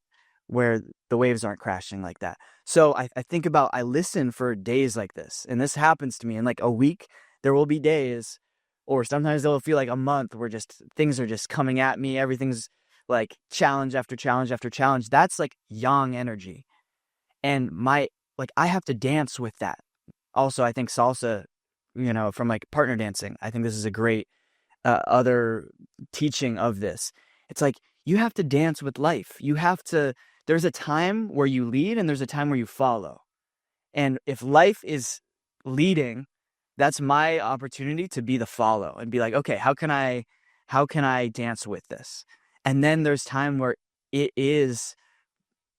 where the waves aren't crashing like that. So I listen for days like this, and this happens to me in like a week. There will be days, or sometimes it'll feel like a month, where just things are just coming at me. Everything's like challenge after challenge after challenge. That's like yang energy. And I have to dance with that. Also, I think salsa, from like partner dancing, I think this is a great other teaching of this. It's like you have to dance with life. There's a time where you lead and there's a time where you follow. And if life is leading, that's my opportunity to be the follow and be like, okay, how can I dance with this? And then there's time where it is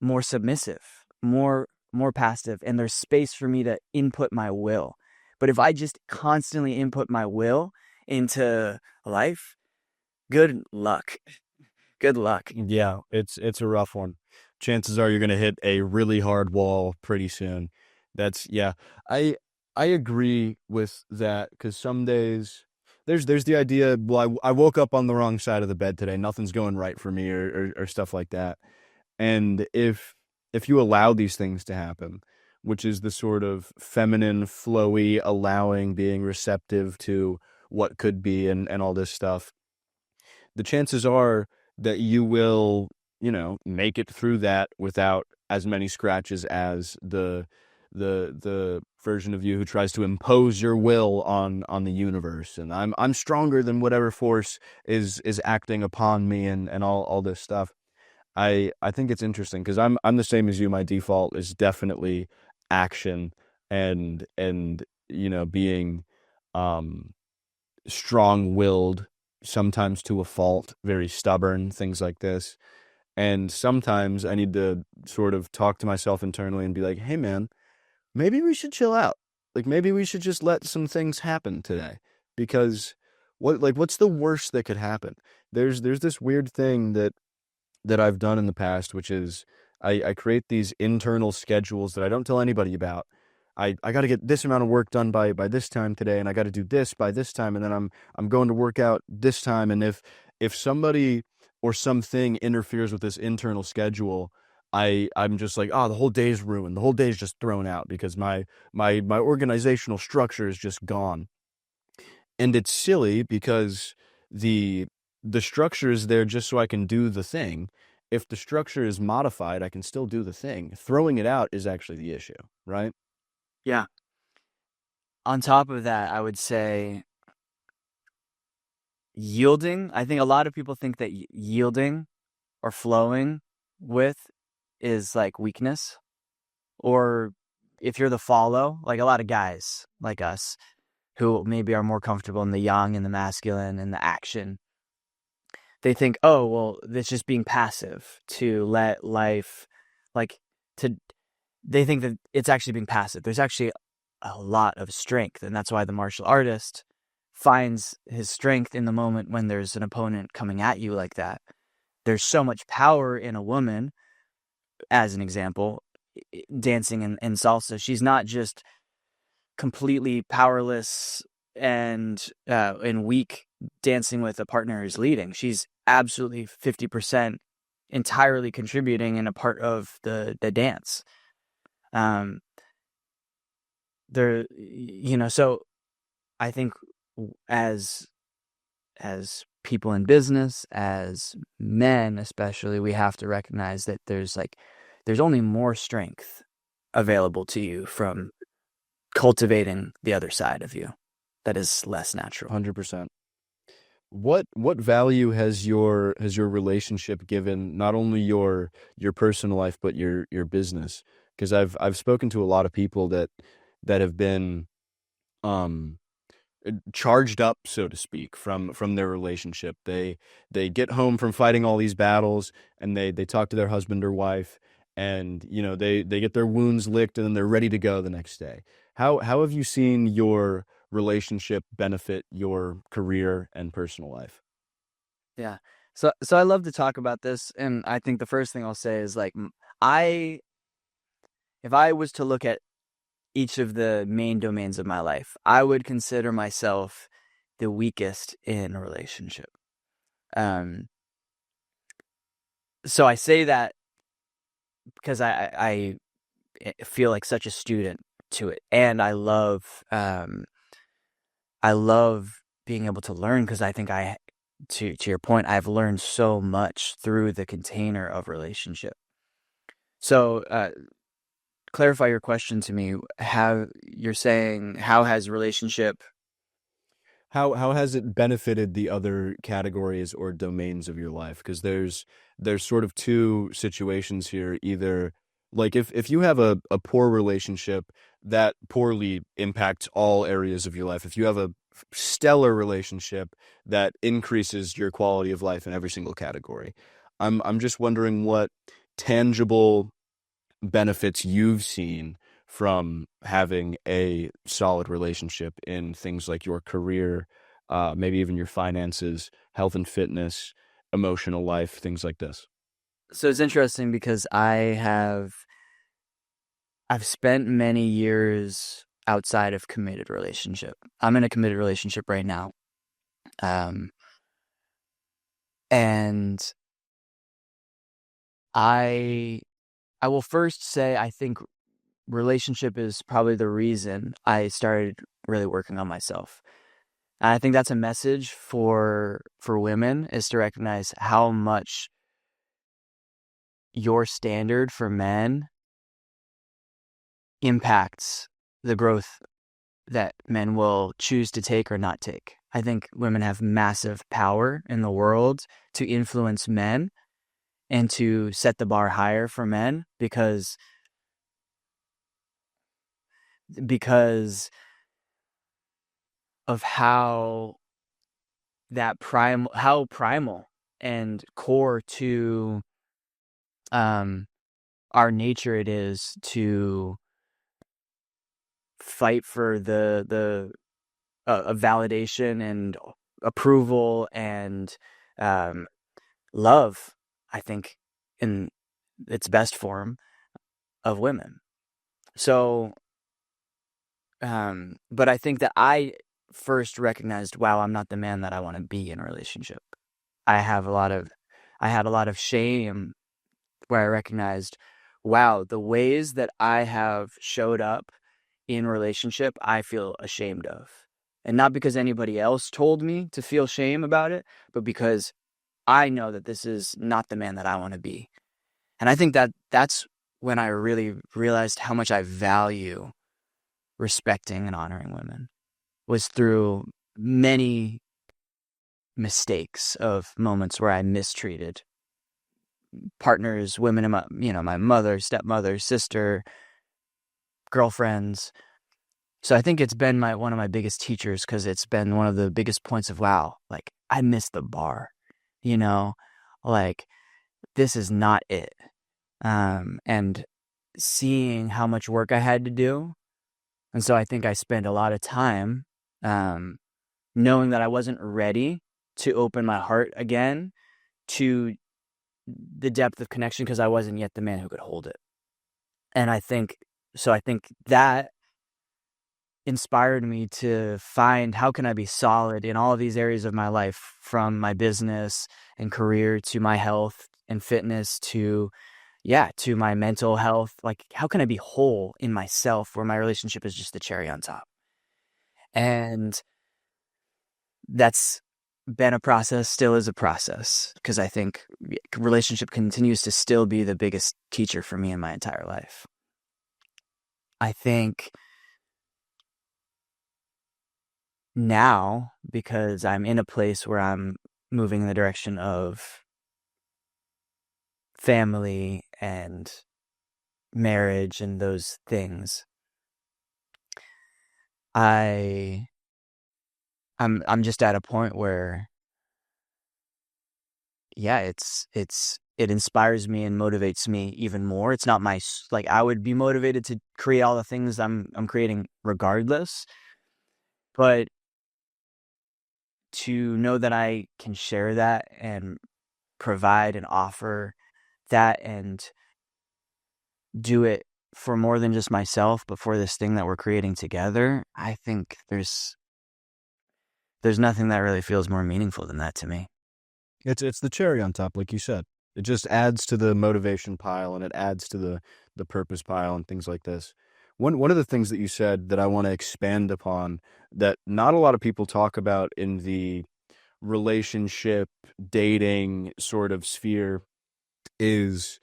more submissive, more passive, and there's space for me to input my will. But if I just constantly input my will into life, good luck. Good luck. Yeah, it's a rough one. Chances are you're gonna hit a really hard wall pretty soon. That's yeah. I agree with that because some days there's the idea, well, I woke up on the wrong side of the bed today. Nothing's going right for me, or stuff like that. And if you allow these things to happen, which is the sort of feminine, flowy, allowing, being receptive to what could be, and all this stuff, the chances are that you will, make it through that without as many scratches as the version of you who tries to impose your will on the universe, and I'm stronger than whatever force is acting upon me, and all this stuff. I think it's interesting because I'm the same as you. My default is definitely action, and being um strong-willed, sometimes to a fault, very stubborn, things like this. And sometimes I need to sort of talk to myself internally and be like, "Hey man, maybe we should chill out. Like maybe we should just let some things happen today because what's the worst that could happen?" There's this weird thing that I've done in the past, which is I create these internal schedules that I don't tell anybody about. I got to get this amount of work done by this time today, and I got to do this by this time, and then I'm going to work out this time. And if somebody or something interferes with this internal schedule, I'm just like, oh, the whole day's ruined. The whole day's just thrown out because my organizational structure is just gone. And it's silly because the the structure is there just so I can do the thing. If the structure is modified, I can still do the thing. Throwing it out is actually the issue, right? Yeah. On top of that, I would say yielding. I think a lot of people think that yielding or flowing with is like weakness, or if you're the follow, like a lot of guys like us who maybe are more comfortable in the yang and the masculine and the action, they think, oh, well, it's just being passive to let life, like, to, they think that it's actually being passive. There's actually a lot of strength. And that's why the martial artist finds his strength in the moment when there's an opponent coming at you like that. There's so much power in a woman, as an example, dancing in salsa. She's not just completely powerless and weak dancing with a partner who's leading. She's absolutely 50% entirely contributing and a part of the dance. Um, so I think as people in business, as men especially, we have to recognize that there's only more strength available to you from cultivating the other side of you that is less natural. 100%. What value has your relationship given not only your personal life but your business? Because I've spoken to a lot of people that have been um charged up, so to speak, from their relationship. They get home from fighting all these battles, and they talk to their husband or wife, and they get their wounds licked, and then they're ready to go the next day. How have you seen your relationship benefit your career and personal life? Yeah. So I love to talk about this, and I think the first thing I'll say is like I if I was to look at each of the main domains of my life, I would consider myself the weakest in a relationship. Um, so I say that because I feel like such a student to it, and I love being able to learn because I think to your point, I've learned so much through the container of relationship. So clarify your question to me. How you're saying how has relationship? How has it benefited the other categories or domains of your life? Because there's sort of two situations here. Either like if you have a poor relationship, that poorly impacts all areas of your life. If you have a stellar relationship, that increases your quality of life in every single category. I'm just wondering what tangible benefits you've seen from having a solid relationship in things like your career, maybe even your finances, health and fitness, emotional life, things like this. So it's interesting because I've spent many years outside of committed relationship. I'm in a committed relationship right now. And I will first say I think relationship is probably the reason I started really working on myself. And I think that's a message for women, is to recognize how much your standard for men impacts the growth that men will choose to take or not take. I think women have massive power in the world to influence men and to set the bar higher for men because of how primal and core to our nature it is to fight for the validation and approval and love, I think, in its best form, of women. So, but I think that I first recognized, wow, I'm not the man that I want to be in a relationship. I had a lot of shame where I recognized, wow, the ways that I have showed up in relationship, I feel ashamed of. And not because anybody else told me to feel shame about it, but because I know that this is not the man that I want to be. And I think that that's when I really realized how much I value respecting and honoring women, was through many mistakes of moments where I mistreated partners, women in my mother, stepmother, sister, girlfriends. So I think it's been one of my biggest teachers, because it's been one of the biggest points of, wow, like I missed the bar, like this is not it. And seeing how much work I had to do. And so I think I spent a lot of time knowing that I wasn't ready to open my heart again to the depth of connection, because I wasn't yet the man who could hold it. And I think that inspired me to find, how can I be solid in all of these areas of my life, from my business and career to my health and fitness to my mental health. Like, how can I be whole in myself where my relationship is just the cherry on top? And that's been a process, still is a process, because I think relationship continues to still be the biggest teacher for me in my entire life. I think now, because I'm in a place where I'm moving in the direction of family and marriage and those things, I'm just at a point where, it inspires me and motivates me even more. It's not like, I would be motivated to create all the things I'm creating regardless, but to know that I can share that and provide and offer that and do it for more than just myself, but for this thing that we're creating together, I think there's nothing that really feels more meaningful than that to me. It's the cherry on top, like you said. It just adds to the motivation pile, and it adds to the purpose pile and things like this. One of the things that you said that I want to expand upon, that not a lot of people talk about in the relationship, dating sort of sphere, is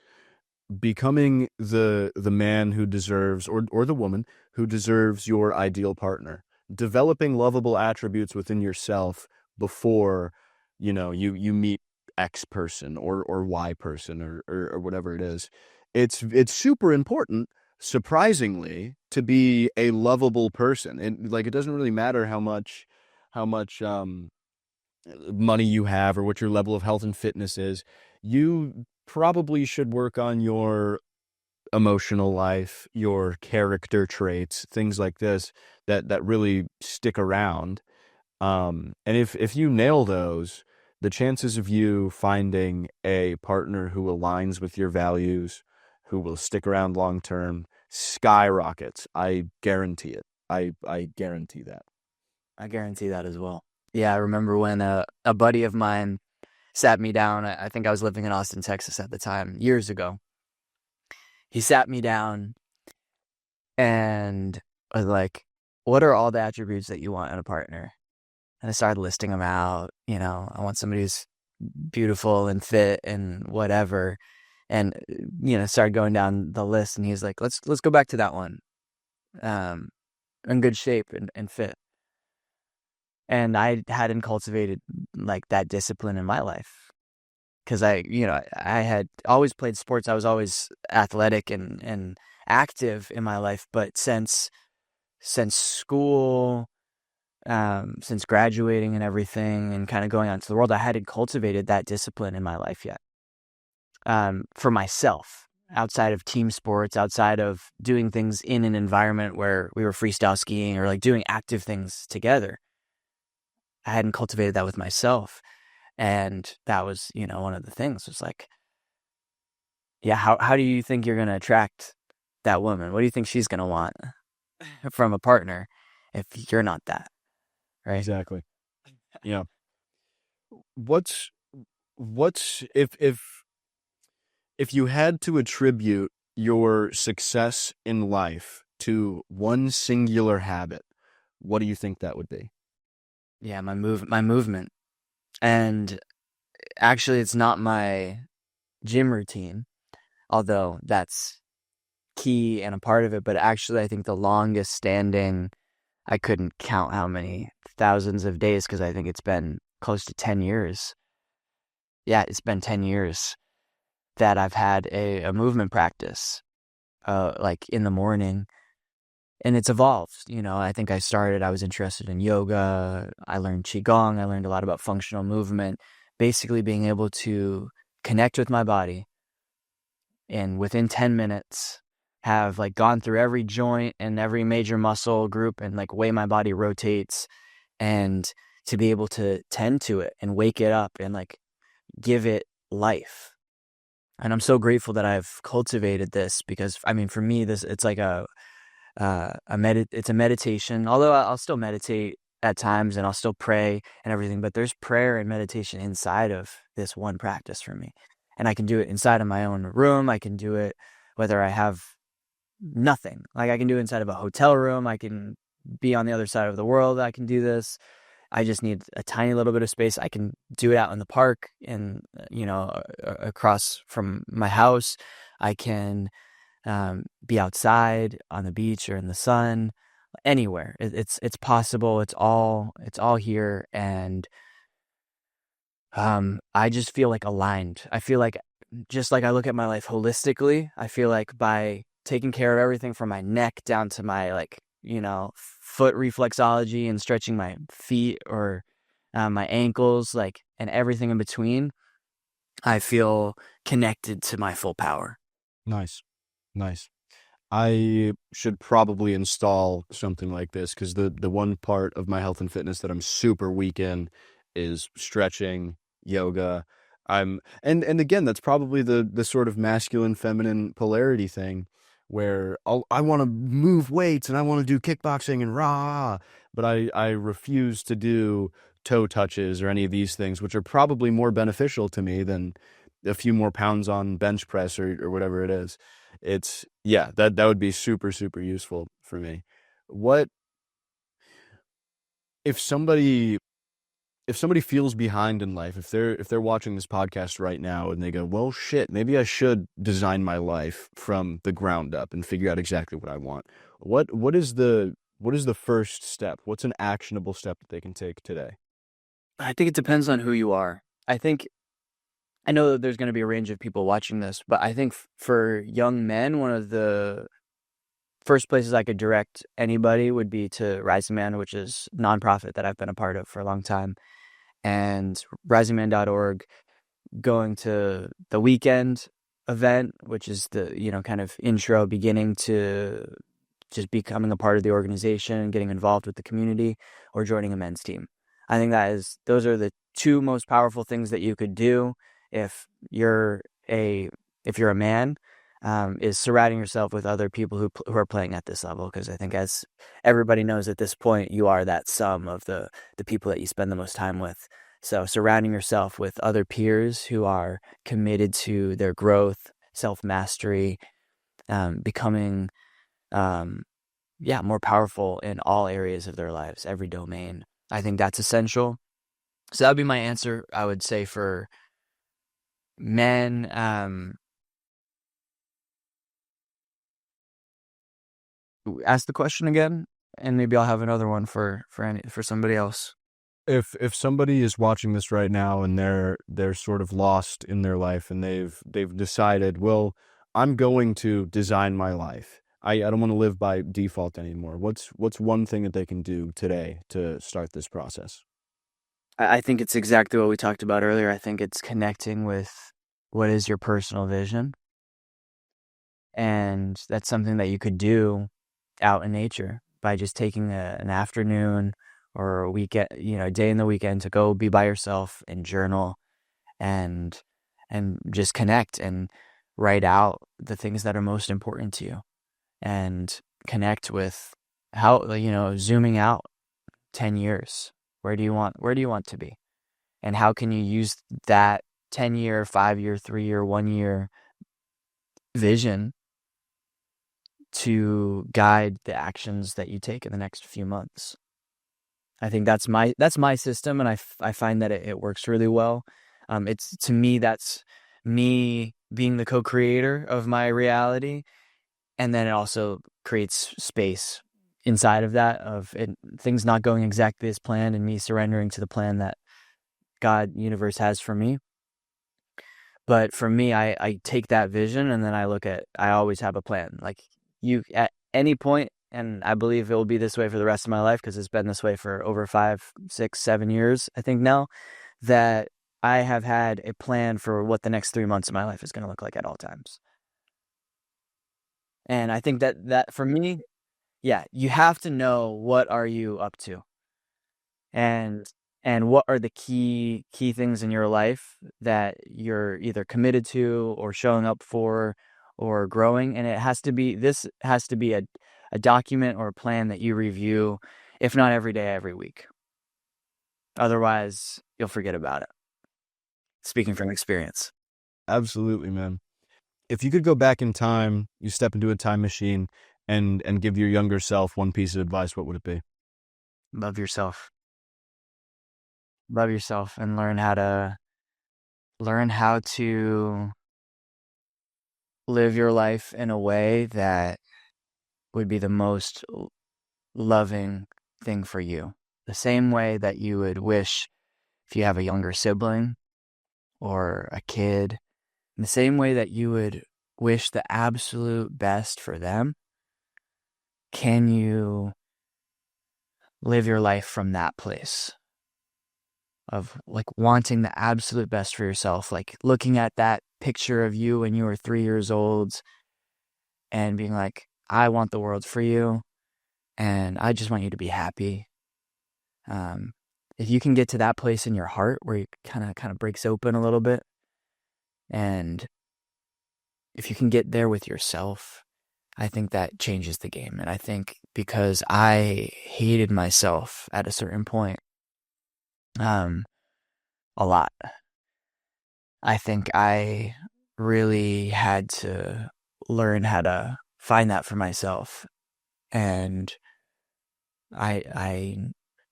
becoming the man who deserves, or the woman who deserves, your ideal partner. Developing lovable attributes within yourself before you meet X person or Y person, or whatever it is. It's super important, surprisingly, to be a lovable person. And like, it doesn't really matter how much money you have or what your level of health and fitness is. You probably should work on your emotional life, your character traits, things like this, that really stick around. And if you nail those, the chances of you finding a partner who aligns with your values, who will stick around long term, skyrockets. I guarantee it. I guarantee that. I guarantee that as well. Yeah, I remember when a buddy of mine sat me down. I think I was living in Austin, Texas at the time, years ago. He sat me down and was like, "What are all the attributes that you want in a partner?" And I started listing them out. I want somebody who's beautiful and fit and whatever. And started going down the list. And he's like, "Let's go back to that one. Um, in good shape and fit." And I hadn't cultivated like that discipline in my life because I had always played sports. I was always athletic and active in my life, but since school, since graduating and everything, and kind of going out into the world, I hadn't cultivated that discipline in my life yet. For myself, outside of team sports, outside of doing things in an environment where we were freestyle skiing or like doing active things together, I hadn't cultivated that with myself. And that was, one of the things was like, yeah, how do you think you're going to attract that woman? What do you think she's going to want from a partner if you're not that, right? Exactly. Yeah. What's what's if you had to attribute your success in life to one singular habit, what do you think that would be? Yeah, my movement. And actually it's not my gym routine, although that's key and a part of it, but actually I think the longest standing, I couldn't count how many thousands of days because I think it's been close to 10 years. Yeah, it's been 10 years that I've had a movement practice, like in the morning, and it's evolved. I think I was interested in yoga. I learned Qigong. I learned a lot about functional movement, basically being able to connect with my body and within 10 minutes have like gone through every joint and every major muscle group and like way my body rotates, and to be able to tend to it and wake it up and like give it life. And I'm so grateful that I've cultivated this because I mean, for me, it's like it's a meditation. Although I'll still meditate at times and I'll still pray and everything, but there's prayer and meditation inside of this one practice for me. And I can do it inside of my own room. I can do it whether I have nothing. Like I can do it inside of a hotel room. I can be on the other side of the world. I can do this. I just need a tiny little bit of space. I can do it out in the park and, across from my house. I can be outside on the beach or in the sun, anywhere. It's possible. It's all here, and I just feel like aligned. I feel like just like I look at my life holistically. I feel like by taking care of everything from my neck down to my like foot reflexology and stretching my feet or my ankles, like and everything in between, I feel connected to my full power. Nice. Nice. I should probably install something like this because the one part of my health and fitness that I'm super weak in is stretching, yoga. And again, that's probably the sort of masculine feminine polarity thing where I want to move weights and I want to do kickboxing and rah, but I refuse to do toe touches or any of these things, which are probably more beneficial to me than a few more pounds on bench press or whatever it is. It's yeah, that would be super, super useful for me. What if somebody feels behind in life, if they're watching this podcast right now and they go, well, shit, maybe I should design my life from the ground up and figure out exactly what I want. What is the first step? What's an actionable step that they can take today? I think it depends on who you are. I know that there's going to be a range of people watching this, but I think for young men, one of the first places I could direct anybody would be to Rising Man, which is a nonprofit that I've been a part of for a long time, and risingman.org, going to the weekend event, which is the, kind of intro beginning to just becoming a part of the organization, getting involved with the community, or joining a men's team. I think those are the two most powerful things that you could do if you're a man. is surrounding yourself with other people who are playing at this level. Because I think, as everybody knows at this point, you are that sum of the people that you spend the most time with. So surrounding yourself with other peers who are committed to their growth, self-mastery, becoming, more powerful in all areas of their lives, every domain. I think that's essential. So that would be my answer, I would say, for men. Ask the question again, and maybe I'll have another one for somebody else. If somebody is watching this right now and they're sort of lost in their life and they've decided, well, I'm going to design my life. I don't want to live by default anymore. What's one thing that they can do today to start this process? I think it's exactly what we talked about earlier. I think it's connecting with what is your personal vision, and that's something that you could do out in nature by just taking an afternoon or a weekend, a day in the weekend to go be by yourself and journal and just connect and write out the things that are most important to you, and connect with how, zooming out 10 years. Where do you want to be? And how can you use that 10-year, 5-year, 3-year, 1-year vision to guide the actions that you take in the next few months? I think that's my system, and I find that it works really well. It's, to me, that's me being the co-creator of my reality, and then it also creates space inside of that, of it, things not going exactly as planned, and me surrendering to the plan that God, universe, has for me. But for me, I take that vision, and then I always have a plan. Like, you, at any point, and I believe it will be this way for the rest of my life, because it's been this way for over 5, 6, 7 years, I think now, that I have had a plan for what the next 3 months of my life is going to look like at all times. And I think that for me, yeah, you have to know, what are you up to, and what are the key things in your life that you're either committed to or showing up for or growing. And this has to be a document or a plan that you review, if not every day, every week. Otherwise, you'll forget about it. Speaking from experience. Absolutely, man. If you could go back in time, you step into a time machine and give your younger self one piece of advice, what would it be? Love yourself. Love yourself, and learn how to live your life in a way that would be the most loving thing for you. The same way that you would wish, if you have a younger sibling or a kid, in the same way that you would wish the absolute best for them, can you live your life from that place of, like, wanting the absolute best for yourself, like looking at that picture of you when you were 3 years old and being like, I want the world for you, and I just want you to be happy. Um, if you can get to that place in your heart where it kind of breaks open a little bit, and if you can get there with yourself, I think that changes the game. And I think, because I hated myself at a certain point, um, a lot, I think I really had to learn how to find that for myself. And I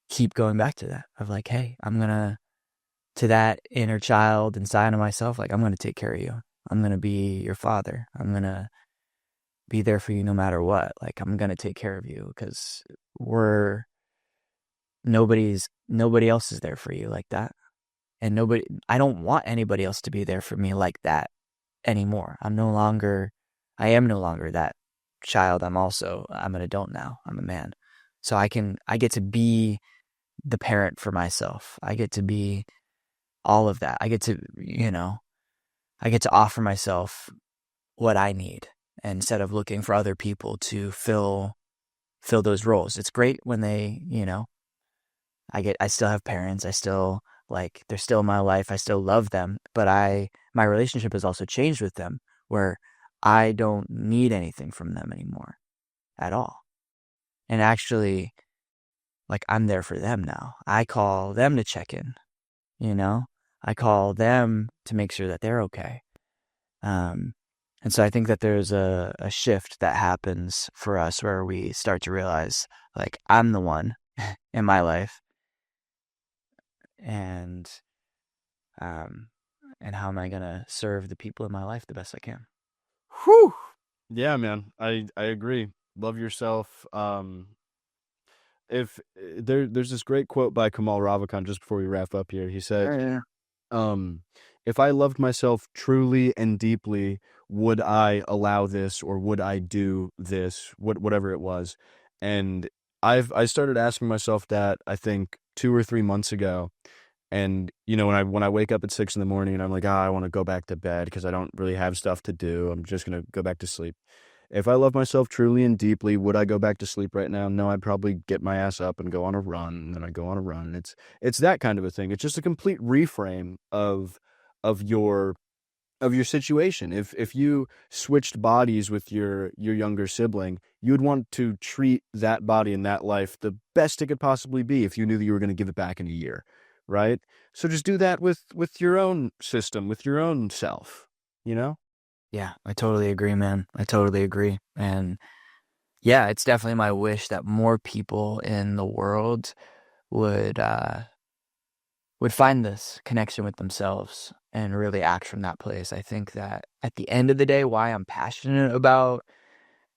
keep going back to that, of like, hey, to that inner child inside of myself, like, I'm going to take care of you. I'm going to be your father. I'm going to be there for you no matter what. Like, I'm going to take care of you, because nobody else is there for you like that. And I don't want anybody else to be there for me like that anymore. I am no longer that child. I'm an adult now. I'm a man. So I get to be the parent for myself. I get to be all of that. I get to offer myself what I need, instead of looking for other people to fill those roles. It's great when I still have parents. I still, like, they're still in my life. I still love them, but my relationship has also changed with them, where I don't need anything from them anymore at all. And actually, like, I'm there for them now. I call them to check in, you know? I call them to make sure that they're okay. Um, and so I think that there's a shift that happens for us where we start to realize, like, I'm the one in my life, and um, and how am I gonna serve the people in my life the best I can? Whew. Yeah, man. I agree. Love yourself. If there's this great quote by Kamal Ravikant just before we wrap up here. He said, Yeah. um, if I loved myself truly and deeply, would I allow this or would I do this, whatever it was? And I started asking myself that, I think 2 or 3 months ago. And when I wake up at 6 in the morning and I'm like, I want to go back to bed because I don't really have stuff to do. I'm just gonna go back to sleep. If I love myself truly and deeply, would I go back to sleep right now? No, I'd probably get my ass up and go on a run, and then I go on a run. It's that kind of a thing. It's just a complete reframe of your of your situation. If you switched bodies with your younger sibling, you would want to treat that body in that life the best it could possibly be if you knew that you were going to give it back in a year, right? So just do that with your own system, with your own self, you know? Yeah, I totally agree, man. I totally agree. And yeah, it's definitely my wish that more people in the world would would find this connection with themselves and really act from that place. I think that at the end of the day, why I'm passionate about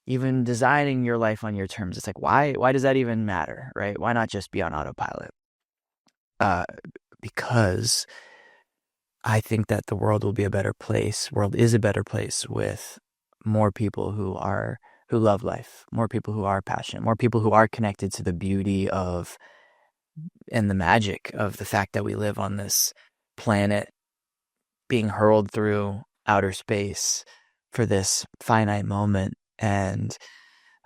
even designing your life on your terms, it's like, why does that even matter, right? Why not just be on autopilot? Uh, because I think that the world will be a better place. World is a better place with more people who love life, more people who are passionate, more people who are connected to the beauty of and the magic of the fact that we live on this planet being hurled through outer space for this finite moment. And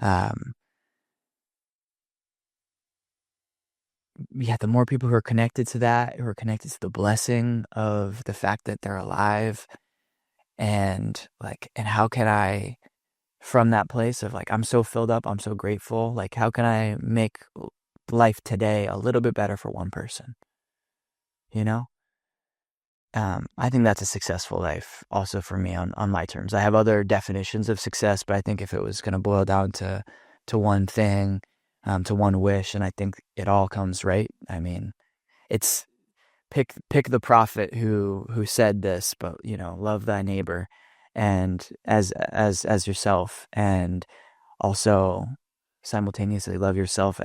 um, yeah, the more people who are connected to that, who are connected to the blessing of the fact that they're alive, and how can I, from that place of like, I'm so filled up, I'm so grateful, like, how can I make life today a little bit better for one person, you know? I think that's a successful life also for me on my terms. I have other definitions of success, but I think if it was going to boil down to one thing, to one wish, and I think it all comes right. I mean, it's pick the prophet who said this, but love thy neighbor and as yourself, and also simultaneously love yourself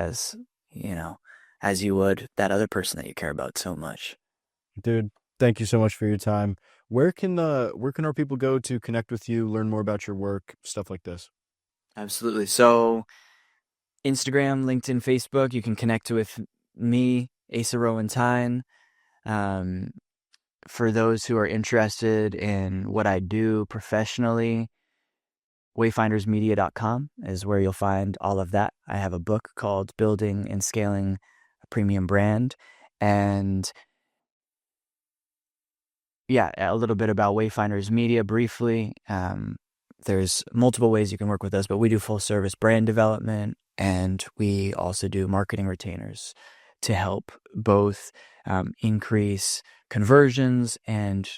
you know as you would that other person that you care about so much. Dude, thank you so much for your time. Where can our people go to connect with you, learn more about your work, stuff like this? Absolutely. So Instagram, LinkedIn, Facebook, you can connect with me, Asa Tyne. Um, for those who are interested in what I do professionally, wayfindersmedia.com is where you'll find all of that. I have a book called Building and Scaling a Premium Brand. And yeah, a little bit about Wayfinders Media briefly. There's multiple ways you can work with us, but we do full service brand development, and we also do marketing retainers to help both increase conversions and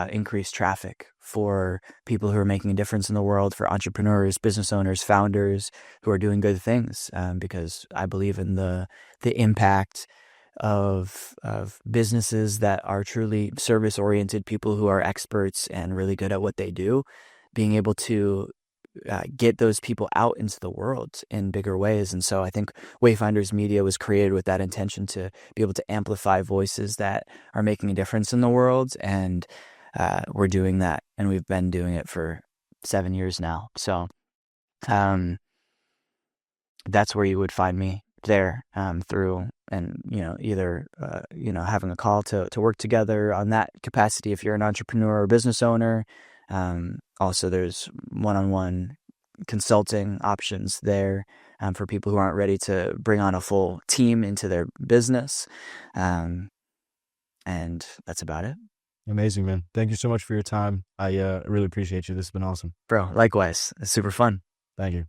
increase traffic for people who are making a difference in the world, for entrepreneurs, business owners, founders who are doing good things. Because I believe in the impact of businesses that are truly service oriented, people who are experts and really good at what they do, being able to get those people out into the world in bigger ways. And so I think Wayfinders Media was created with that intention to be able to amplify voices that are making a difference in the world. And we're doing that, and we've been doing it for 7 years now. So um, that's where you would find me there, through, and either having a call to work together on that capacity if you're an entrepreneur or business owner. Also, there's one-on-one consulting options there, for people who aren't ready to bring on a full team into their business. And that's about it. Amazing, man. Thank you so much for your time. I really appreciate you. This has been awesome. Bro, likewise. It's super fun. Thank you.